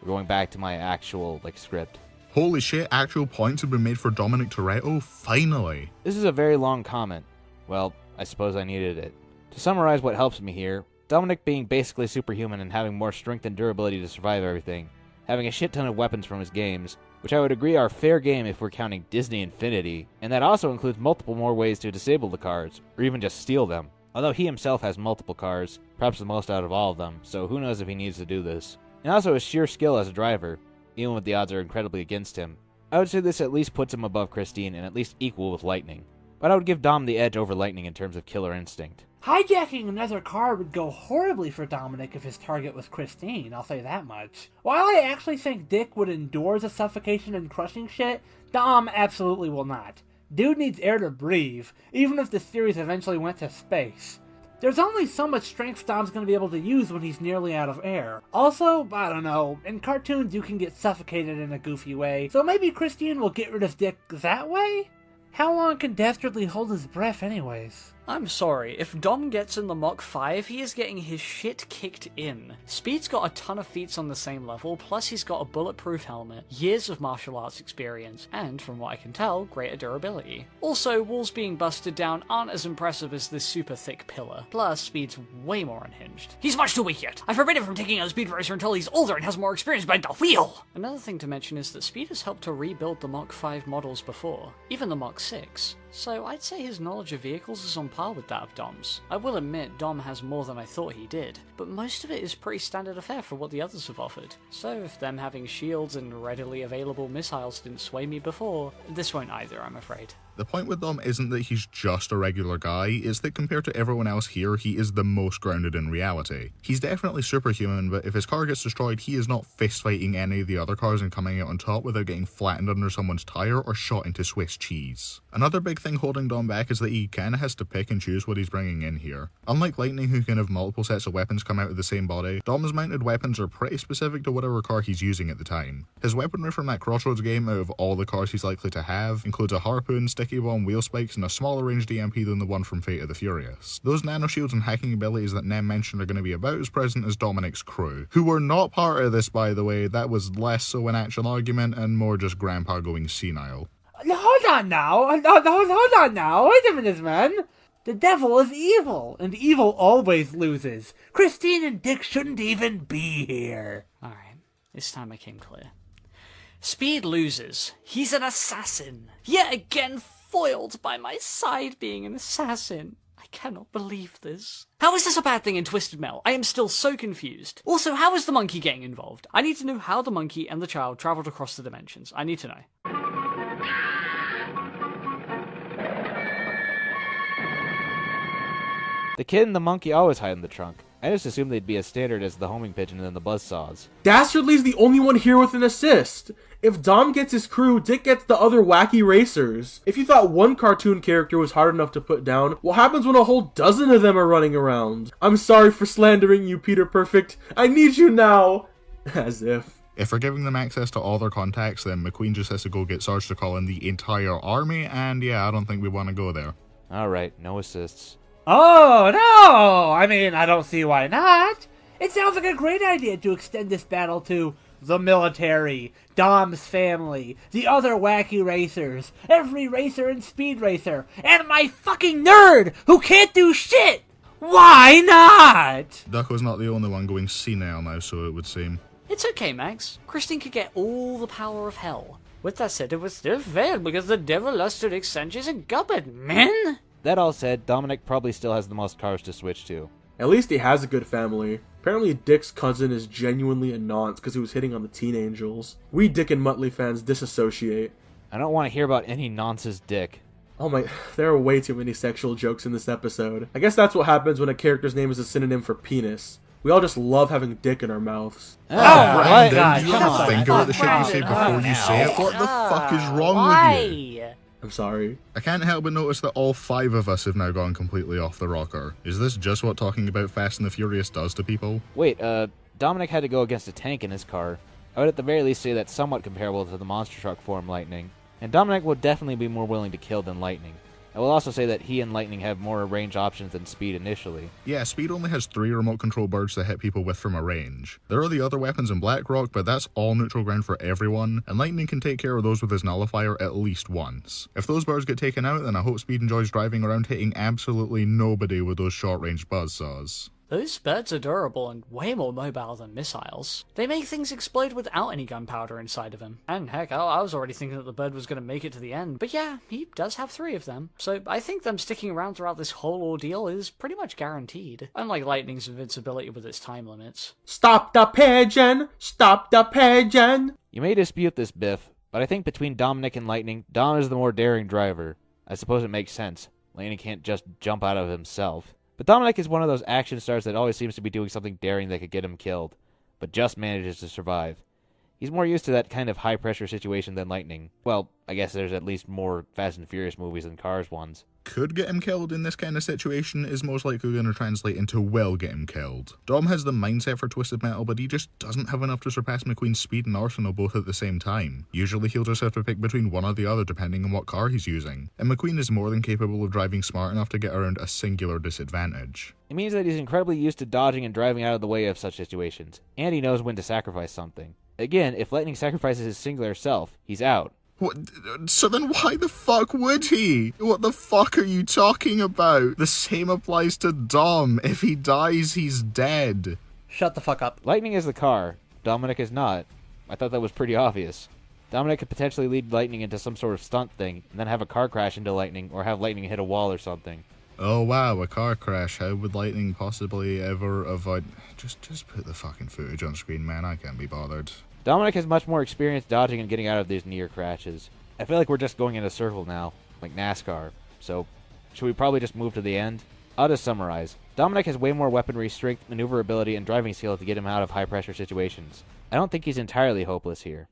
Speaker 5: We're going back to my actual like script.
Speaker 2: Holy shit, actual points have been made for Dominic Toretto? Finally!
Speaker 5: This is a very long comment. Well, I suppose I needed it. To summarize what helps me here, Dominic being basically superhuman and having more strength and durability to survive everything, having a shit ton of weapons from his games, which I would agree are fair game if we're counting Disney Infinity, and that also includes multiple more ways to disable the cars, or even just steal them. Although he himself has multiple cars, perhaps the most out of all of them, so who knows if he needs to do this. And also his sheer skill as a driver, even when the odds are incredibly against him. I would say this at least puts him above Christine and at least equal with Lightning. But I would give Dom the edge over Lightning in terms of killer instinct.
Speaker 1: Hijacking another car would go horribly for Dominic if his target was Christine, I'll say that much. While I actually think Dick would endure the suffocation and crushing shit, Dom absolutely will not. Dude needs air to breathe, even if the series eventually went to space. There's only so much strength Dom's gonna be able to use when he's nearly out of air. Also, I don't know, in cartoons you can get suffocated in a goofy way, so maybe Christine will get rid of Dick that way? How long can Dastardly hold his breath anyways?
Speaker 3: I'm sorry, if Dom gets in the Mach 5, he is getting his shit kicked in. Speed's got a ton of feats on the same level, plus he's got a bulletproof helmet, years of martial arts experience, and, from what I can tell, greater durability. Also, walls being busted down aren't as impressive as this super thick pillar, plus Speed's way more unhinged. He's much too weak yet! I forbid him from taking out a Speed Racer until he's older and has more experience behind the wheel! Another thing to mention is that Speed has helped to rebuild the Mach 5 models before, even the Mach 6. So I'd say his knowledge of vehicles is on par with that of Dom's. I will admit Dom has more than I thought he did, but most of it is pretty standard affair for what the others have offered. So if them having shields and readily available missiles didn't sway me before, this won't either, I'm afraid.
Speaker 2: The point with Dom isn't that he's just a regular guy, it's that compared to everyone else here, he is the most grounded in reality. He's definitely superhuman, but if his car gets destroyed, he is not fist-fighting any of the other cars and coming out on top without getting flattened under someone's tire or shot into Swiss cheese. Another big thing holding Dom back is that he kinda has to pick and choose what he's bringing in here. Unlike Lightning, who can have multiple sets of weapons come out of the same body, Dom's mounted weapons are pretty specific to whatever car he's using at the time. His weaponry from that Crossroads game, out of all the cars he's likely to have, includes a harpoon, sticky bomb, wheel spikes, and a smaller ranged EMP than the one from Fate of the Furious. Those nano shields and hacking abilities that Nem mentioned are going to be about as present as Dominic's crew, who were not part of this, by the way. That was less so an actual argument and more just Grandpa going senile.
Speaker 1: Hold on now, hold on now, wait a minute, man. The devil is evil, and evil always loses. Christine and Dick shouldn't even be here.
Speaker 3: Alright, this time I came clear. Speed loses. He's an assassin. Yet again foiled by my side being an assassin. I cannot believe this. How is this a bad thing in Twisted Metal? I am still so confused. Also, how is the monkey getting involved? I need to know how the monkey and the child traveled across the dimensions. I need to know.
Speaker 5: The kid and the monkey always hide in the trunk. I just assumed they'd be as standard as the homing pigeon and the buzzsaws.
Speaker 4: Dastardly's the only one here with an assist. If Dom gets his crew, Dick gets the other wacky racers. If you thought one cartoon character was hard enough to put down, what happens when a whole dozen of them are running around? I'm sorry for slandering you, Peter Perfect. I need you now. As if.
Speaker 2: If we're giving them access to all their contacts, then McQueen just has to go get Sarge to call in the entire army, and yeah, I don't think we want to go there.
Speaker 5: Alright, no assists.
Speaker 1: Oh, no! I mean, I don't see why not. It sounds like a great idea to extend this battle to the military, Dom's family, the other wacky racers, every racer and speed racer, and my fucking nerd who can't do shit! Why not?
Speaker 2: Ducko's not the only one going senile now, so it would seem.
Speaker 3: It's okay, Max. Christine could get all the power of hell. With that said, it was still failed because the devil lost to Rick Sanchez and Gubbin, man!
Speaker 5: That all said, Dominic probably still has the most cars to switch to.
Speaker 4: At least he has a good family. Apparently Dick's cousin is genuinely a nonce because he was hitting on the teen angels. We Dick and Muttley fans disassociate.
Speaker 5: I don't want to hear about any nonsense Dick.
Speaker 4: Oh my, there are way too many sexual jokes in this episode. I guess that's what happens when a character's name is a synonym for penis. We all just love having dick in our mouths.
Speaker 1: Oh my
Speaker 2: Brandon,
Speaker 1: God,
Speaker 2: you
Speaker 1: come
Speaker 2: have to
Speaker 1: on.
Speaker 2: think about the shit you say before you say it. What the fuck is wrong with you?
Speaker 4: I'm sorry.
Speaker 2: I can't help but notice that all 5 of us have now gone completely off the rocker. Is this just what talking about Fast and the Furious does to people?
Speaker 5: Wait, Dominic had to go against a tank in his car. I would at the very least say that's somewhat comparable to the monster truck form Lightning. And Dominic would definitely be more willing to kill than Lightning. I will also say that he and Lightning have more range options than Speed initially.
Speaker 2: Yeah, Speed only has 3 remote control birds to hit people with from a range. There are the other weapons in Blackrock, but that's all neutral ground for everyone, and Lightning can take care of those with his nullifier at least once. If those birds get taken out, then I hope Speed enjoys driving around hitting absolutely nobody with those short-range buzzsaws.
Speaker 3: Those birds are durable and way more mobile than missiles. They make things explode without any gunpowder inside of them. And heck, I was already thinking that the bird was going to make it to the end. But yeah, he does have 3 of them. So I think them sticking around throughout this whole ordeal is pretty much guaranteed. Unlike Lightning's invincibility with its time limits.
Speaker 4: Stop the pigeon! Stop the pigeon!
Speaker 5: You may dispute this, Biff, but I think between Dominic and Lightning, Dom is the more daring driver. I suppose it makes sense. Lightning can't just jump out of himself. But Dominic is one of those action stars that always seems to be doing something daring that could get him killed, but just manages to survive. He's more used to that kind of high-pressure situation than Lightning. Well, I guess there's at least more Fast and Furious movies than Cars ones.
Speaker 2: Could get him killed in this kind of situation is most likely going to translate into will get him killed. Dom has the mindset for Twisted Metal, but he just doesn't have enough to surpass McQueen's speed and arsenal both at the same time. Usually he'll just have to pick between one or the other depending on what car he's using, and McQueen is more than capable of driving smart enough to get around a singular disadvantage.
Speaker 5: It means that he's incredibly used to dodging and driving out of the way of such situations, and he knows when to sacrifice something. Again, if Lightning sacrifices his singular self, he's out.
Speaker 2: What? So then why the fuck would he? What the fuck are you talking about? The same applies to Dom. If he dies, he's dead.
Speaker 1: Shut the fuck up.
Speaker 5: Lightning is the car, Dominic is not. I thought that was pretty obvious. Dominic could potentially lead Lightning into some sort of stunt thing, and then have a car crash into Lightning, or have Lightning hit a wall or something.
Speaker 2: Oh wow, a car crash. How would Lightning possibly ever avoid... Just put the fucking footage on screen, man. I can't be bothered.
Speaker 5: Dominic has much more experience dodging and getting out of these near crashes. I feel like we're just going in a circle now, like NASCAR. So, should we probably just move to the end? I'll just summarize. Dominic has way more weaponry, strength, maneuverability, and driving skill to get him out of high-pressure situations. I don't think he's entirely hopeless here.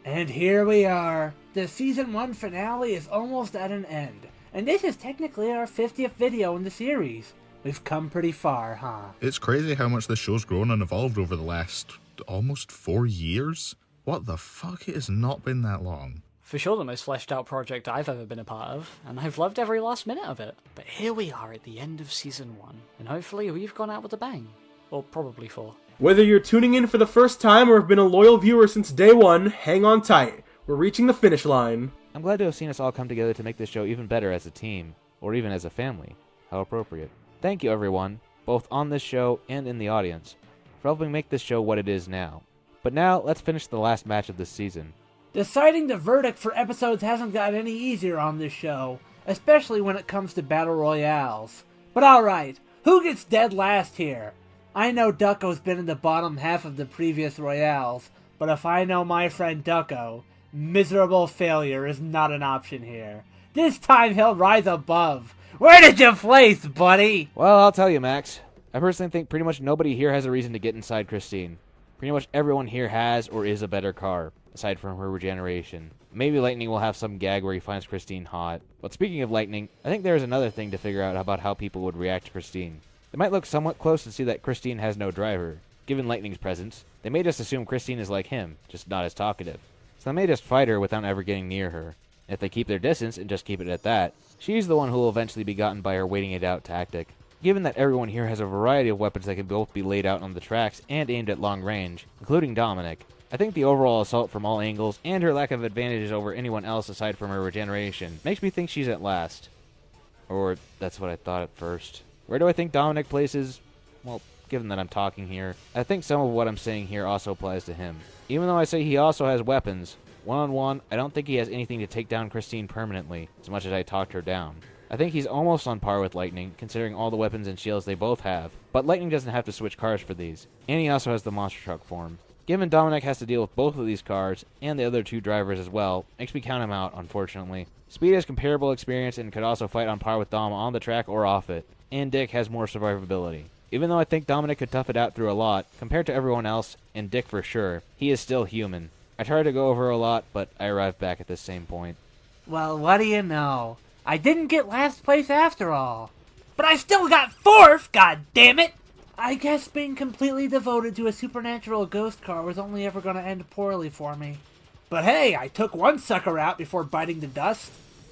Speaker 1: And here we are. The Season 1 finale is almost at an end. And this is technically our 50th video in the series. We've come pretty far, huh?
Speaker 2: It's crazy how much this show's grown and evolved over the last almost 4 years. What the fuck? It has not been that long.
Speaker 3: For sure the most fleshed out project I've ever been a part of, and I've loved every last minute of it. But here we are at the end of Season 1, and hopefully we've gone out with a bang. Or probably 4.
Speaker 4: Whether you're tuning in for the first time or have been a loyal viewer since day one, hang on tight. We're reaching the finish line.
Speaker 5: I'm glad to have seen us all come together to make this show even better as a team, or even as a family. How appropriate. Thank you everyone, both on this show and in the audience, for helping make this show what it is now. But now, let's finish the last match of this season.
Speaker 1: Deciding the verdict for episodes hasn't gotten any easier on this show, especially when it comes to battle royales. But alright, who gets dead last here? I know Ducko's been in the bottom half of the previous royales, but if I know my friend Ducko, miserable failure is not an option here. This time he'll rise above. Where did you place, buddy?
Speaker 5: Well, I'll tell you, Max. I personally think pretty much nobody here has a reason to get inside Christine. Pretty much everyone here has or is a better car, aside from her regeneration. Maybe Lightning will have some gag where he finds Christine hot. But speaking of Lightning, I think there is another thing to figure out about how people would react to Christine. They might look somewhat close and see that Christine has no driver. Given Lightning's presence, they may just assume Christine is like him, just not as talkative. So they may just fight her without ever getting near her. If they keep their distance and just keep it at that, she's the one who will eventually be gotten by her waiting it out tactic. Given that everyone here has a variety of weapons that can both be laid out on the tracks and aimed at long range, including Dominic, I think the overall assault from all angles and her lack of advantages over anyone else aside from her regeneration makes me think she's at last. Or that's what I thought at first. Where do I think Dominic places? Well, given that I'm talking here, I think some of what I'm saying here also applies to him. Even though I say he also has weapons, one-on-one, I don't think he has anything to take down Christine permanently, as much as I talked her down. I think he's almost on par with Lightning, considering all the weapons and shields they both have, but Lightning doesn't have to switch cars for these, and he also has the monster truck form. Given Dominic has to deal with both of these cars, and the other two drivers as well, makes me count him out, unfortunately. Speed has comparable experience and could also fight on par with Dom on the track or off it, and Dick has more survivability. Even though I think Dominic could tough it out through a lot, compared to everyone else, and Dick for sure, he is still human. I tried to go over a lot, but I arrived back at this same point.
Speaker 1: Well, what do you know? I didn't get last place after all. But I still got 4th, god damn it! I guess being completely devoted to a supernatural ghost car was only ever gonna end poorly for me. But hey, I took one sucker out before biting the dust.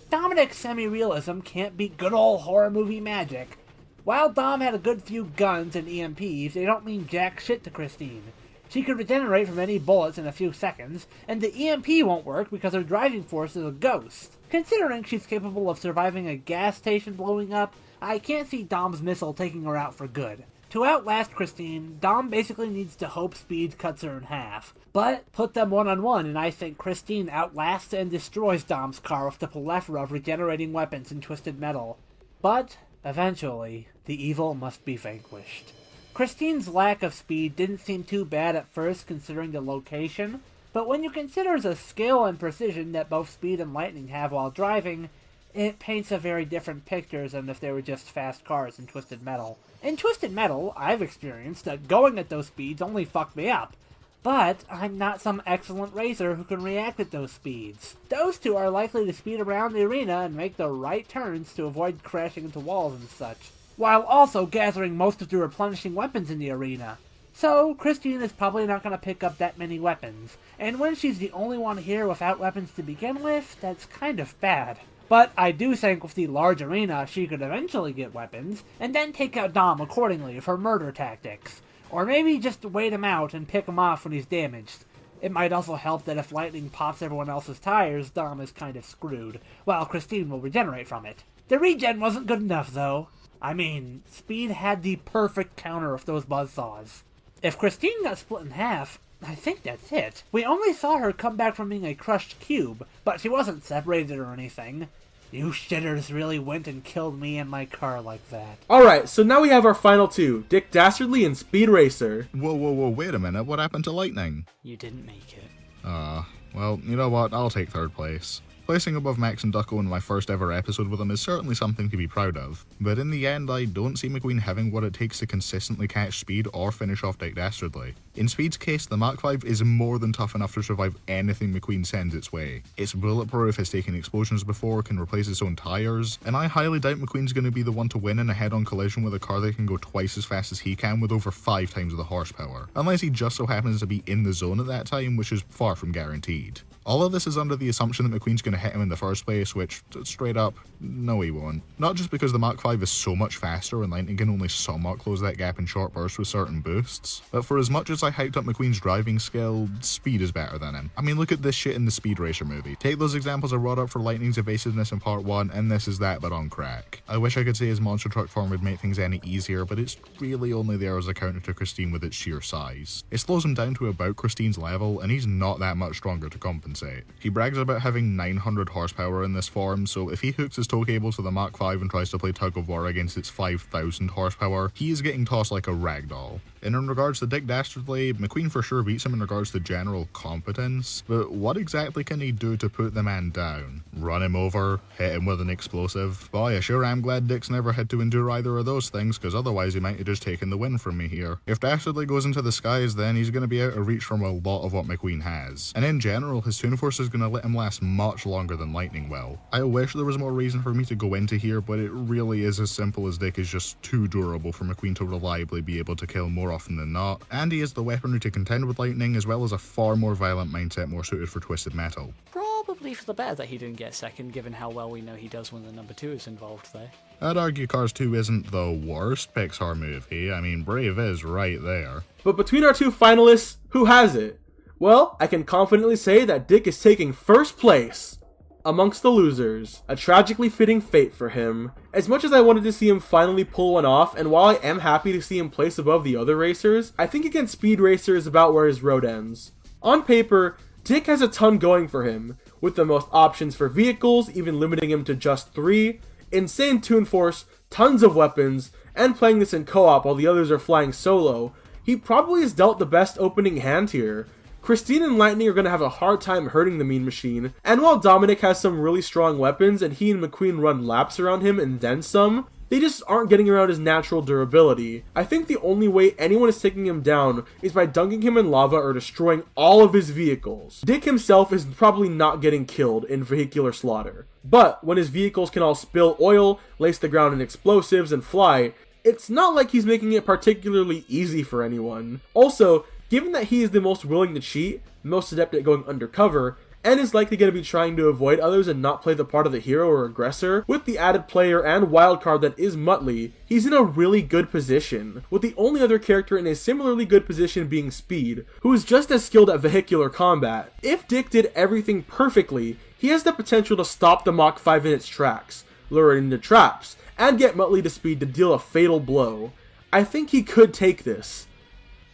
Speaker 1: Dominic's semi-realism can't beat good old horror movie magic. While Dom had a good few guns and EMPs, they don't mean jack shit to Christine. She could regenerate from any bullets in a few seconds, and the EMP won't work because her driving force is a ghost. Considering she's capable of surviving a gas station blowing up, I can't see Dom's missile taking her out for good. To outlast Christine, Dom basically needs to hope speed cuts her in half. But put them one-on-one, and I think Christine outlasts and destroys Dom's car with the plethora of regenerating weapons and twisted metal. But, eventually, the evil must be vanquished. Christine's lack of speed didn't seem too bad at first considering the location, but when you consider the skill and precision that both Speed and Lightning have while driving, it paints a very different picture than if they were just fast cars in Twisted Metal. In Twisted Metal, I've experienced that going at those speeds only fucked me up, but I'm not some excellent racer who can react at those speeds. Those two are likely to speed around the arena and make the right turns to avoid crashing into walls and such, while also gathering most of the replenishing weapons in the arena. So, Christine is probably not going to pick up that many weapons, and when she's the only one here without weapons to begin with, that's kind of bad. But I do think with the large arena, she could eventually get weapons, and then take out Dom accordingly for murder tactics. Or maybe just wait him out and pick him off when he's damaged. It might also help that if Lightning pops everyone else's tires, Dom is kind of screwed, while Christine will regenerate from it. The regen wasn't good enough, though. I mean, Speed had the perfect counter of those buzzsaws. If Christine got split in half, I think that's it. We only saw her come back from being a crushed cube, but she wasn't separated or anything. You shitters really went and killed me and my car like that.
Speaker 4: Alright, so now we have our final two, Dick Dastardly and Speed Racer.
Speaker 2: Whoa, wait a minute, what happened to Lightning?
Speaker 3: You didn't make it.
Speaker 2: Well, you know what, I'll take third place. Placing above Max and Ducko in my first ever episode with them is certainly something to be proud of, but in the end I don't see McQueen having what it takes to consistently catch Speed or finish off Dick Dastardly. In Speed's case, the Mach 5 is more than tough enough to survive anything McQueen sends its way. It's bulletproof, has taken explosions before, can replace its own tires, and I highly doubt McQueen's going to be the one to win in a head-on collision with a car that can go twice as fast as he can with over 5 times the horsepower, unless he just so happens to be in the zone at that time, which is far from guaranteed. All of this is under the assumption that McQueen's going to hit him in the first place, which, straight up, no he won't. Not just because the Mach 5 is so much faster and Lightning can only somewhat close that gap in short bursts with certain boosts, but for as much as I hyped up McQueen's driving skill, Speed is better than him. I mean, look at this shit in the Speed Racer movie. Take those examples I brought up for Lightning's evasiveness in part 1, and this is that but on crack. I wish I could say his monster truck form would make things any easier, but it's really only there as a counter to Christine with its sheer size. It slows him down to about Christine's level, and he's not that much stronger to compensate. He brags about having 900 horsepower in this form, so if he hooks his tow cable to the Mach 5 and tries to play tug of war against its 5,000 horsepower, he is getting tossed like a ragdoll. And in regards to Dick Dastardly, McQueen for sure beats him in regards to general competence, but what exactly can he do to put the man down? Run him over? Hit him with an explosive? Boy, I sure am glad Dick's never had to endure either of those things, because otherwise he might have just taken the win from me here. If Dastardly goes into the skies, then he's going to be out of reach from a lot of what McQueen has. And in general, his Toon Force is going to let him last much longer than Lightning will. I wish there was more reason for me to go into here, but it really is as simple as Dick is just too durable for McQueen to reliably be able to kill more often than not, and he has the weaponry to contend with Lightning, as well as a far more violent mindset more suited for Twisted Metal.
Speaker 3: Probably for the better that he didn't get second, given how well we know he does when the number 2 is involved there.
Speaker 2: I'd argue Cars 2 isn't the worst Pixar movie. I mean, Brave is right there.
Speaker 4: But between our two finalists, who has it? Well, I can confidently say that Dick is taking first place amongst the losers. A tragically fitting fate for him. As much as I wanted to see him finally pull one off, and while I am happy to see him place above the other racers, I think against Speed Racer is about where his road ends. On paper, Dick has a ton going for him, with the most options for vehicles, even limiting him to just 3, insane Toon Force, tons of weapons, and playing this in co-op while the others are flying solo. He probably is dealt the best opening hand here. Christine and Lightning are going to have a hard time hurting the Mean Machine, and while Dominic has some really strong weapons and he and McQueen run laps around him and then some, they just aren't getting around his natural durability. I think the only way anyone is taking him down is by dunking him in lava or destroying all of his vehicles. Dick himself is probably not getting killed in vehicular slaughter, but when his vehicles can all spill oil, lace the ground in explosives, and fly, it's not like he's making it particularly easy for anyone. Also, given that he is the most willing to cheat, most adept at going undercover, and is likely going to be trying to avoid others and not play the part of the hero or aggressor, with the added player and wildcard that is Muttley, he's in a really good position, with the only other character in a similarly good position being Speed, who is just as skilled at vehicular combat. If Dick did everything perfectly, he has the potential to stop the Mach 5 in its tracks, lure it into traps, and get Muttley to Speed to deal a fatal blow. I think he could take this,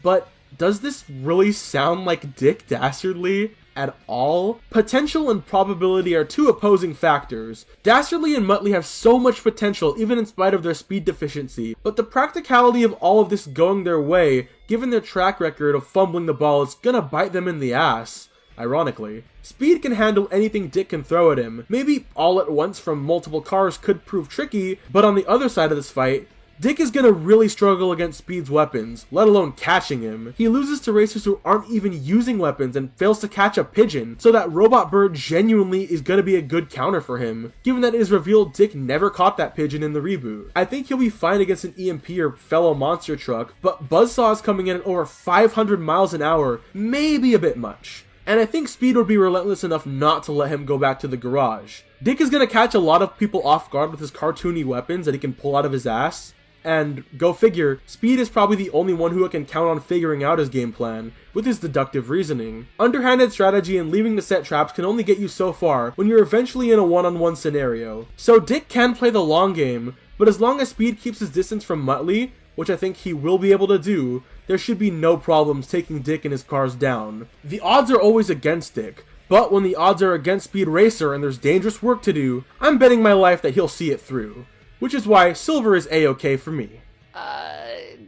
Speaker 4: but does this really sound like Dick Dastardly at all? Potential and probability are two opposing factors. Dastardly and Muttley have so much potential even in spite of their speed deficiency, but the practicality of all of this going their way, given their track record of fumbling the ball, is gonna bite them in the ass. ironically. Speed can handle anything Dick can throw at him. Maybe all at once from multiple cars could prove tricky, but on the other side of this fight, Dick is gonna really struggle against Speed's weapons, let alone catching him. He loses to racers who aren't even using weapons and fails to catch a pigeon, so that robot bird genuinely is gonna be a good counter for him, given that it is revealed Dick never caught that pigeon in the reboot. I think he'll be fine against an EMP or fellow monster truck, but Buzzsaw is coming in at over 500 miles an hour, maybe a bit much. And I think Speed would be relentless enough not to let him go back to the garage. Dick is gonna catch a lot of people off guard with his cartoony weapons that he can pull out of his ass. And, go figure, Speed is probably the only one who can count on figuring out his game plan, with his deductive reasoning. Underhanded strategy and leaving to set traps can only get you so far when you're eventually in a one-on-one scenario. So Dick can play the long game, but as long as Speed keeps his distance from Muttley, which I think he will be able to do, there should be no problems taking Dick and his cars down. The odds are always against Dick, but when the odds are against Speed Racer and there's dangerous work to do, I'm betting my life that he'll see it through. Which is why silver is a-okay for me.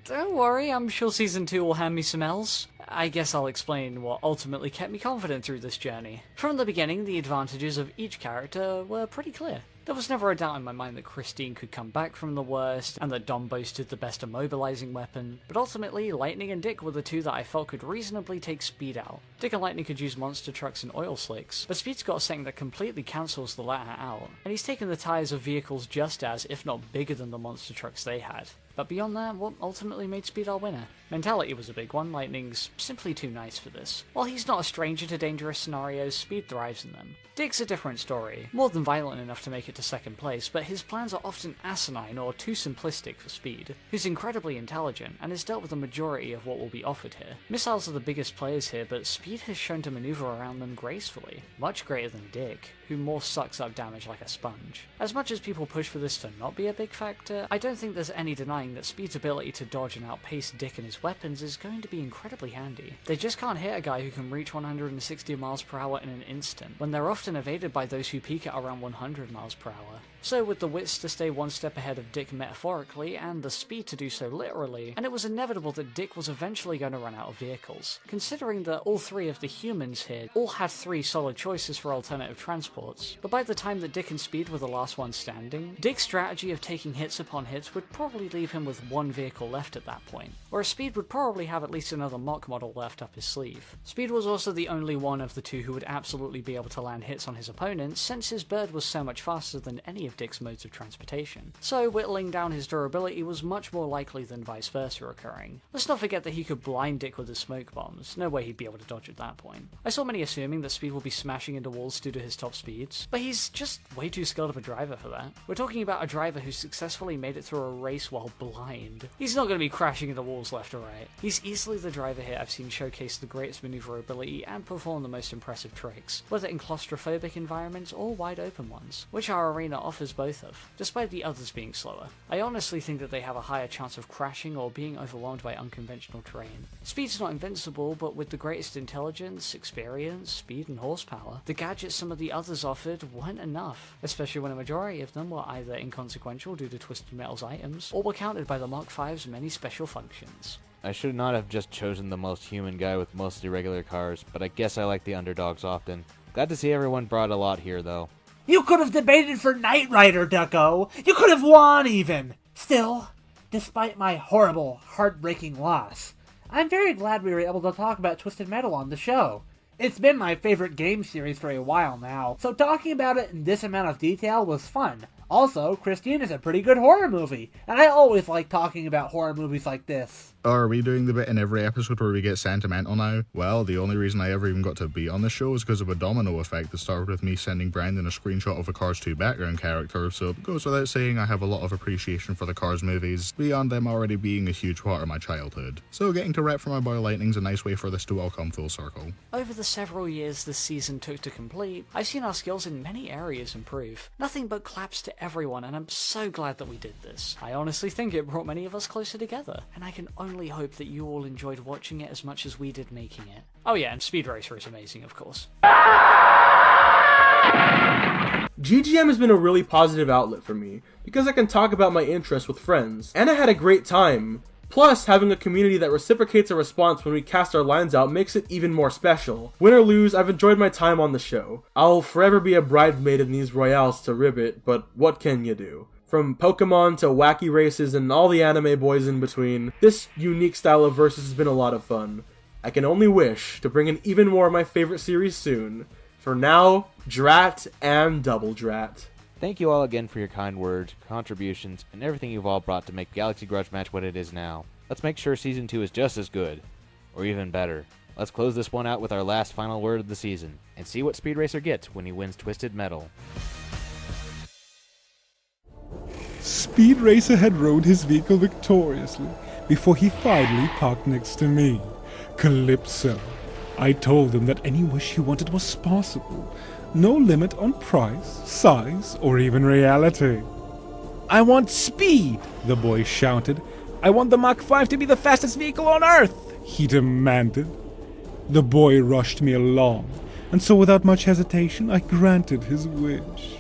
Speaker 3: Don't worry, I'm sure Season 2 will hand me some L's. I guess I'll explain what ultimately kept me confident through this journey. From the beginning, the advantages of each character were pretty clear. There was never a doubt in my mind that Christine could come back from the worst, and that Dom boasted the best immobilizing weapon, but ultimately, Lightning and Dick were the two that I felt could reasonably take Speed out. Dick and Lightning could use monster trucks and oil slicks, but Speed's got something that completely cancels the latter out, and he's taken the tires of vehicles just as, if not bigger than the monster trucks they had. But beyond that, what ultimately made Speed our winner? Mentality was a big one. Lightning's simply too nice for this. While he's not a stranger to dangerous scenarios, Speed thrives in them. Dick's a different story, more than violent enough to make it to second place, but his plans are often asinine or too simplistic for Speed, who's incredibly intelligent and has dealt with the majority of what will be offered here. Missiles are the biggest players here, but Speed has shown to maneuver around them gracefully, much greater than Dick, who more sucks up damage like a sponge. As much as people push for this to not be a big factor, I don't think there's any denying that Speed's ability to dodge and outpace Dick and his weapons is going to be incredibly handy. They just can't hit a guy who can reach 160 miles per hour in an instant, when they're often evaded by those who peak at around 100 miles per hour. So with the wits to stay one step ahead of Dick metaphorically, and the speed to do so literally, and it was inevitable that Dick was eventually going to run out of vehicles. Considering that all three of the humans here all had three solid choices for alternative transports, but by the time that Dick and Speed were the last ones standing, Dick's strategy of taking hits upon hits would probably leave him with one vehicle left at that point, whereas Speed would probably have at least another mock model left up his sleeve. Speed was also the only one of the two who would absolutely be able to land hits on his opponents, since his bird was so much faster than any of Dick's modes of transportation. So whittling down his durability was much more likely than vice versa occurring. Let's not forget that he could blind Dick with his smoke bombs, no way he'd be able to dodge at that point. I saw many assuming that Speed will be smashing into walls due to his top speeds, but he's just way too skilled of a driver for that. We're talking about a driver who successfully made it through a race while blind. He's not going to be crashing into walls left or right. He's easily the driver here I've seen showcase the greatest maneuverability and perform the most impressive tricks, whether in claustrophobic environments or wide open ones, which our arena offers both of, despite the others being slower. I honestly think that they have a higher chance of crashing or being overwhelmed by unconventional terrain. Speed's not invincible, but with the greatest intelligence, experience, speed, and horsepower, the gadgets some of the others offered weren't enough, especially when a majority of them were either inconsequential due to Twisted Metal's items, or were countered by the Mark V's many special functions.
Speaker 5: I should not have just chosen the most human guy with mostly regular cars, but I guess I like the underdogs often. Glad to see everyone brought a lot here, though.
Speaker 1: You could have debated for Knight Rider, Ducko! You could have won, even! Still, despite my horrible, heartbreaking loss, I'm very glad we were able to talk about Twisted Metal on the show. It's been my favorite game series for a while now, so talking about it in this amount of detail was fun. Also, Christine is a pretty good horror movie, and I always like talking about horror movies like this.
Speaker 2: Are we doing the bit in every episode where we get sentimental now? Well, the only reason I ever even got to be on this show is because of a domino effect that started with me sending Brandon a screenshot of a Cars 2 background character, so it goes without saying I have a lot of appreciation for the Cars movies, beyond them already being a huge part of my childhood. So getting to rep for my boy Lightning's a nice way for this to all come full circle.
Speaker 3: Over the several years this season took to complete, I've seen our skills in many areas improve. Nothing but claps to everyone, and I'm so glad that we did this. I honestly think it brought many of us closer together, and I can only hope that you all enjoyed watching it as much as we did making it. Oh yeah, and Speed Racer is amazing, of course.
Speaker 4: GGM has been a really positive outlet for me, because I can talk about my interests with friends, and I had a great time Plus, having a community that reciprocates a response when we cast our lines out makes it even more special. Win or lose, I've enjoyed my time on the show. I'll forever be a bridesmaid in these Royales to Ribbit, but what can you do? From Pokemon to wacky races and all the anime boys in between, this unique style of versus has been a lot of fun. I can only wish to bring in even more of my favorite series soon. For now, drat and double drat.
Speaker 5: Thank you all again for your kind words, contributions, and everything you've all brought to make Galaxy Grudge Match what it is now. Let's make sure Season 2 is just as good, or even better. Let's close this one out with our last final word of the season, and see what Speed Racer gets when he wins Twisted Metal.
Speaker 6: Speed Racer had rode his vehicle victoriously before he finally parked next to me, Calypso. I told him that any wish he wanted was possible. No limit on price, size, or even reality.
Speaker 7: I want speed, the boy shouted. I want the Mach 5 to be the fastest vehicle on Earth,
Speaker 6: he demanded. The boy rushed me along, and so without much hesitation I granted his wish.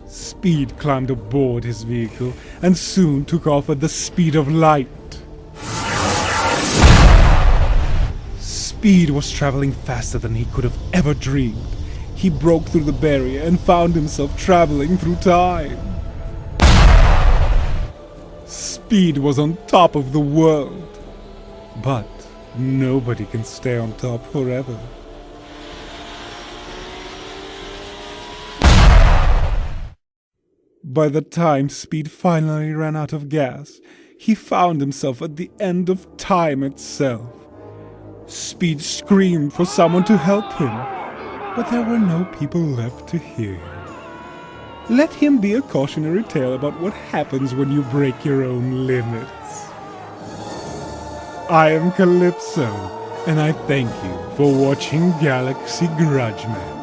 Speaker 6: Speed climbed aboard his vehicle and soon took off at the speed of light. Speed was traveling faster than he could have ever dreamed. He broke through the barrier and found himself traveling through time. Speed was on top of the world. But nobody can stay on top forever. By the time Speed finally ran out of gas, he found himself at the end of time itself. Speed screamed for someone to help him, but there were no people left to hear. Let him be a cautionary tale about what happens when you break your own limits. I am Calypso, and I thank you for watching Galaxy Grudge Match.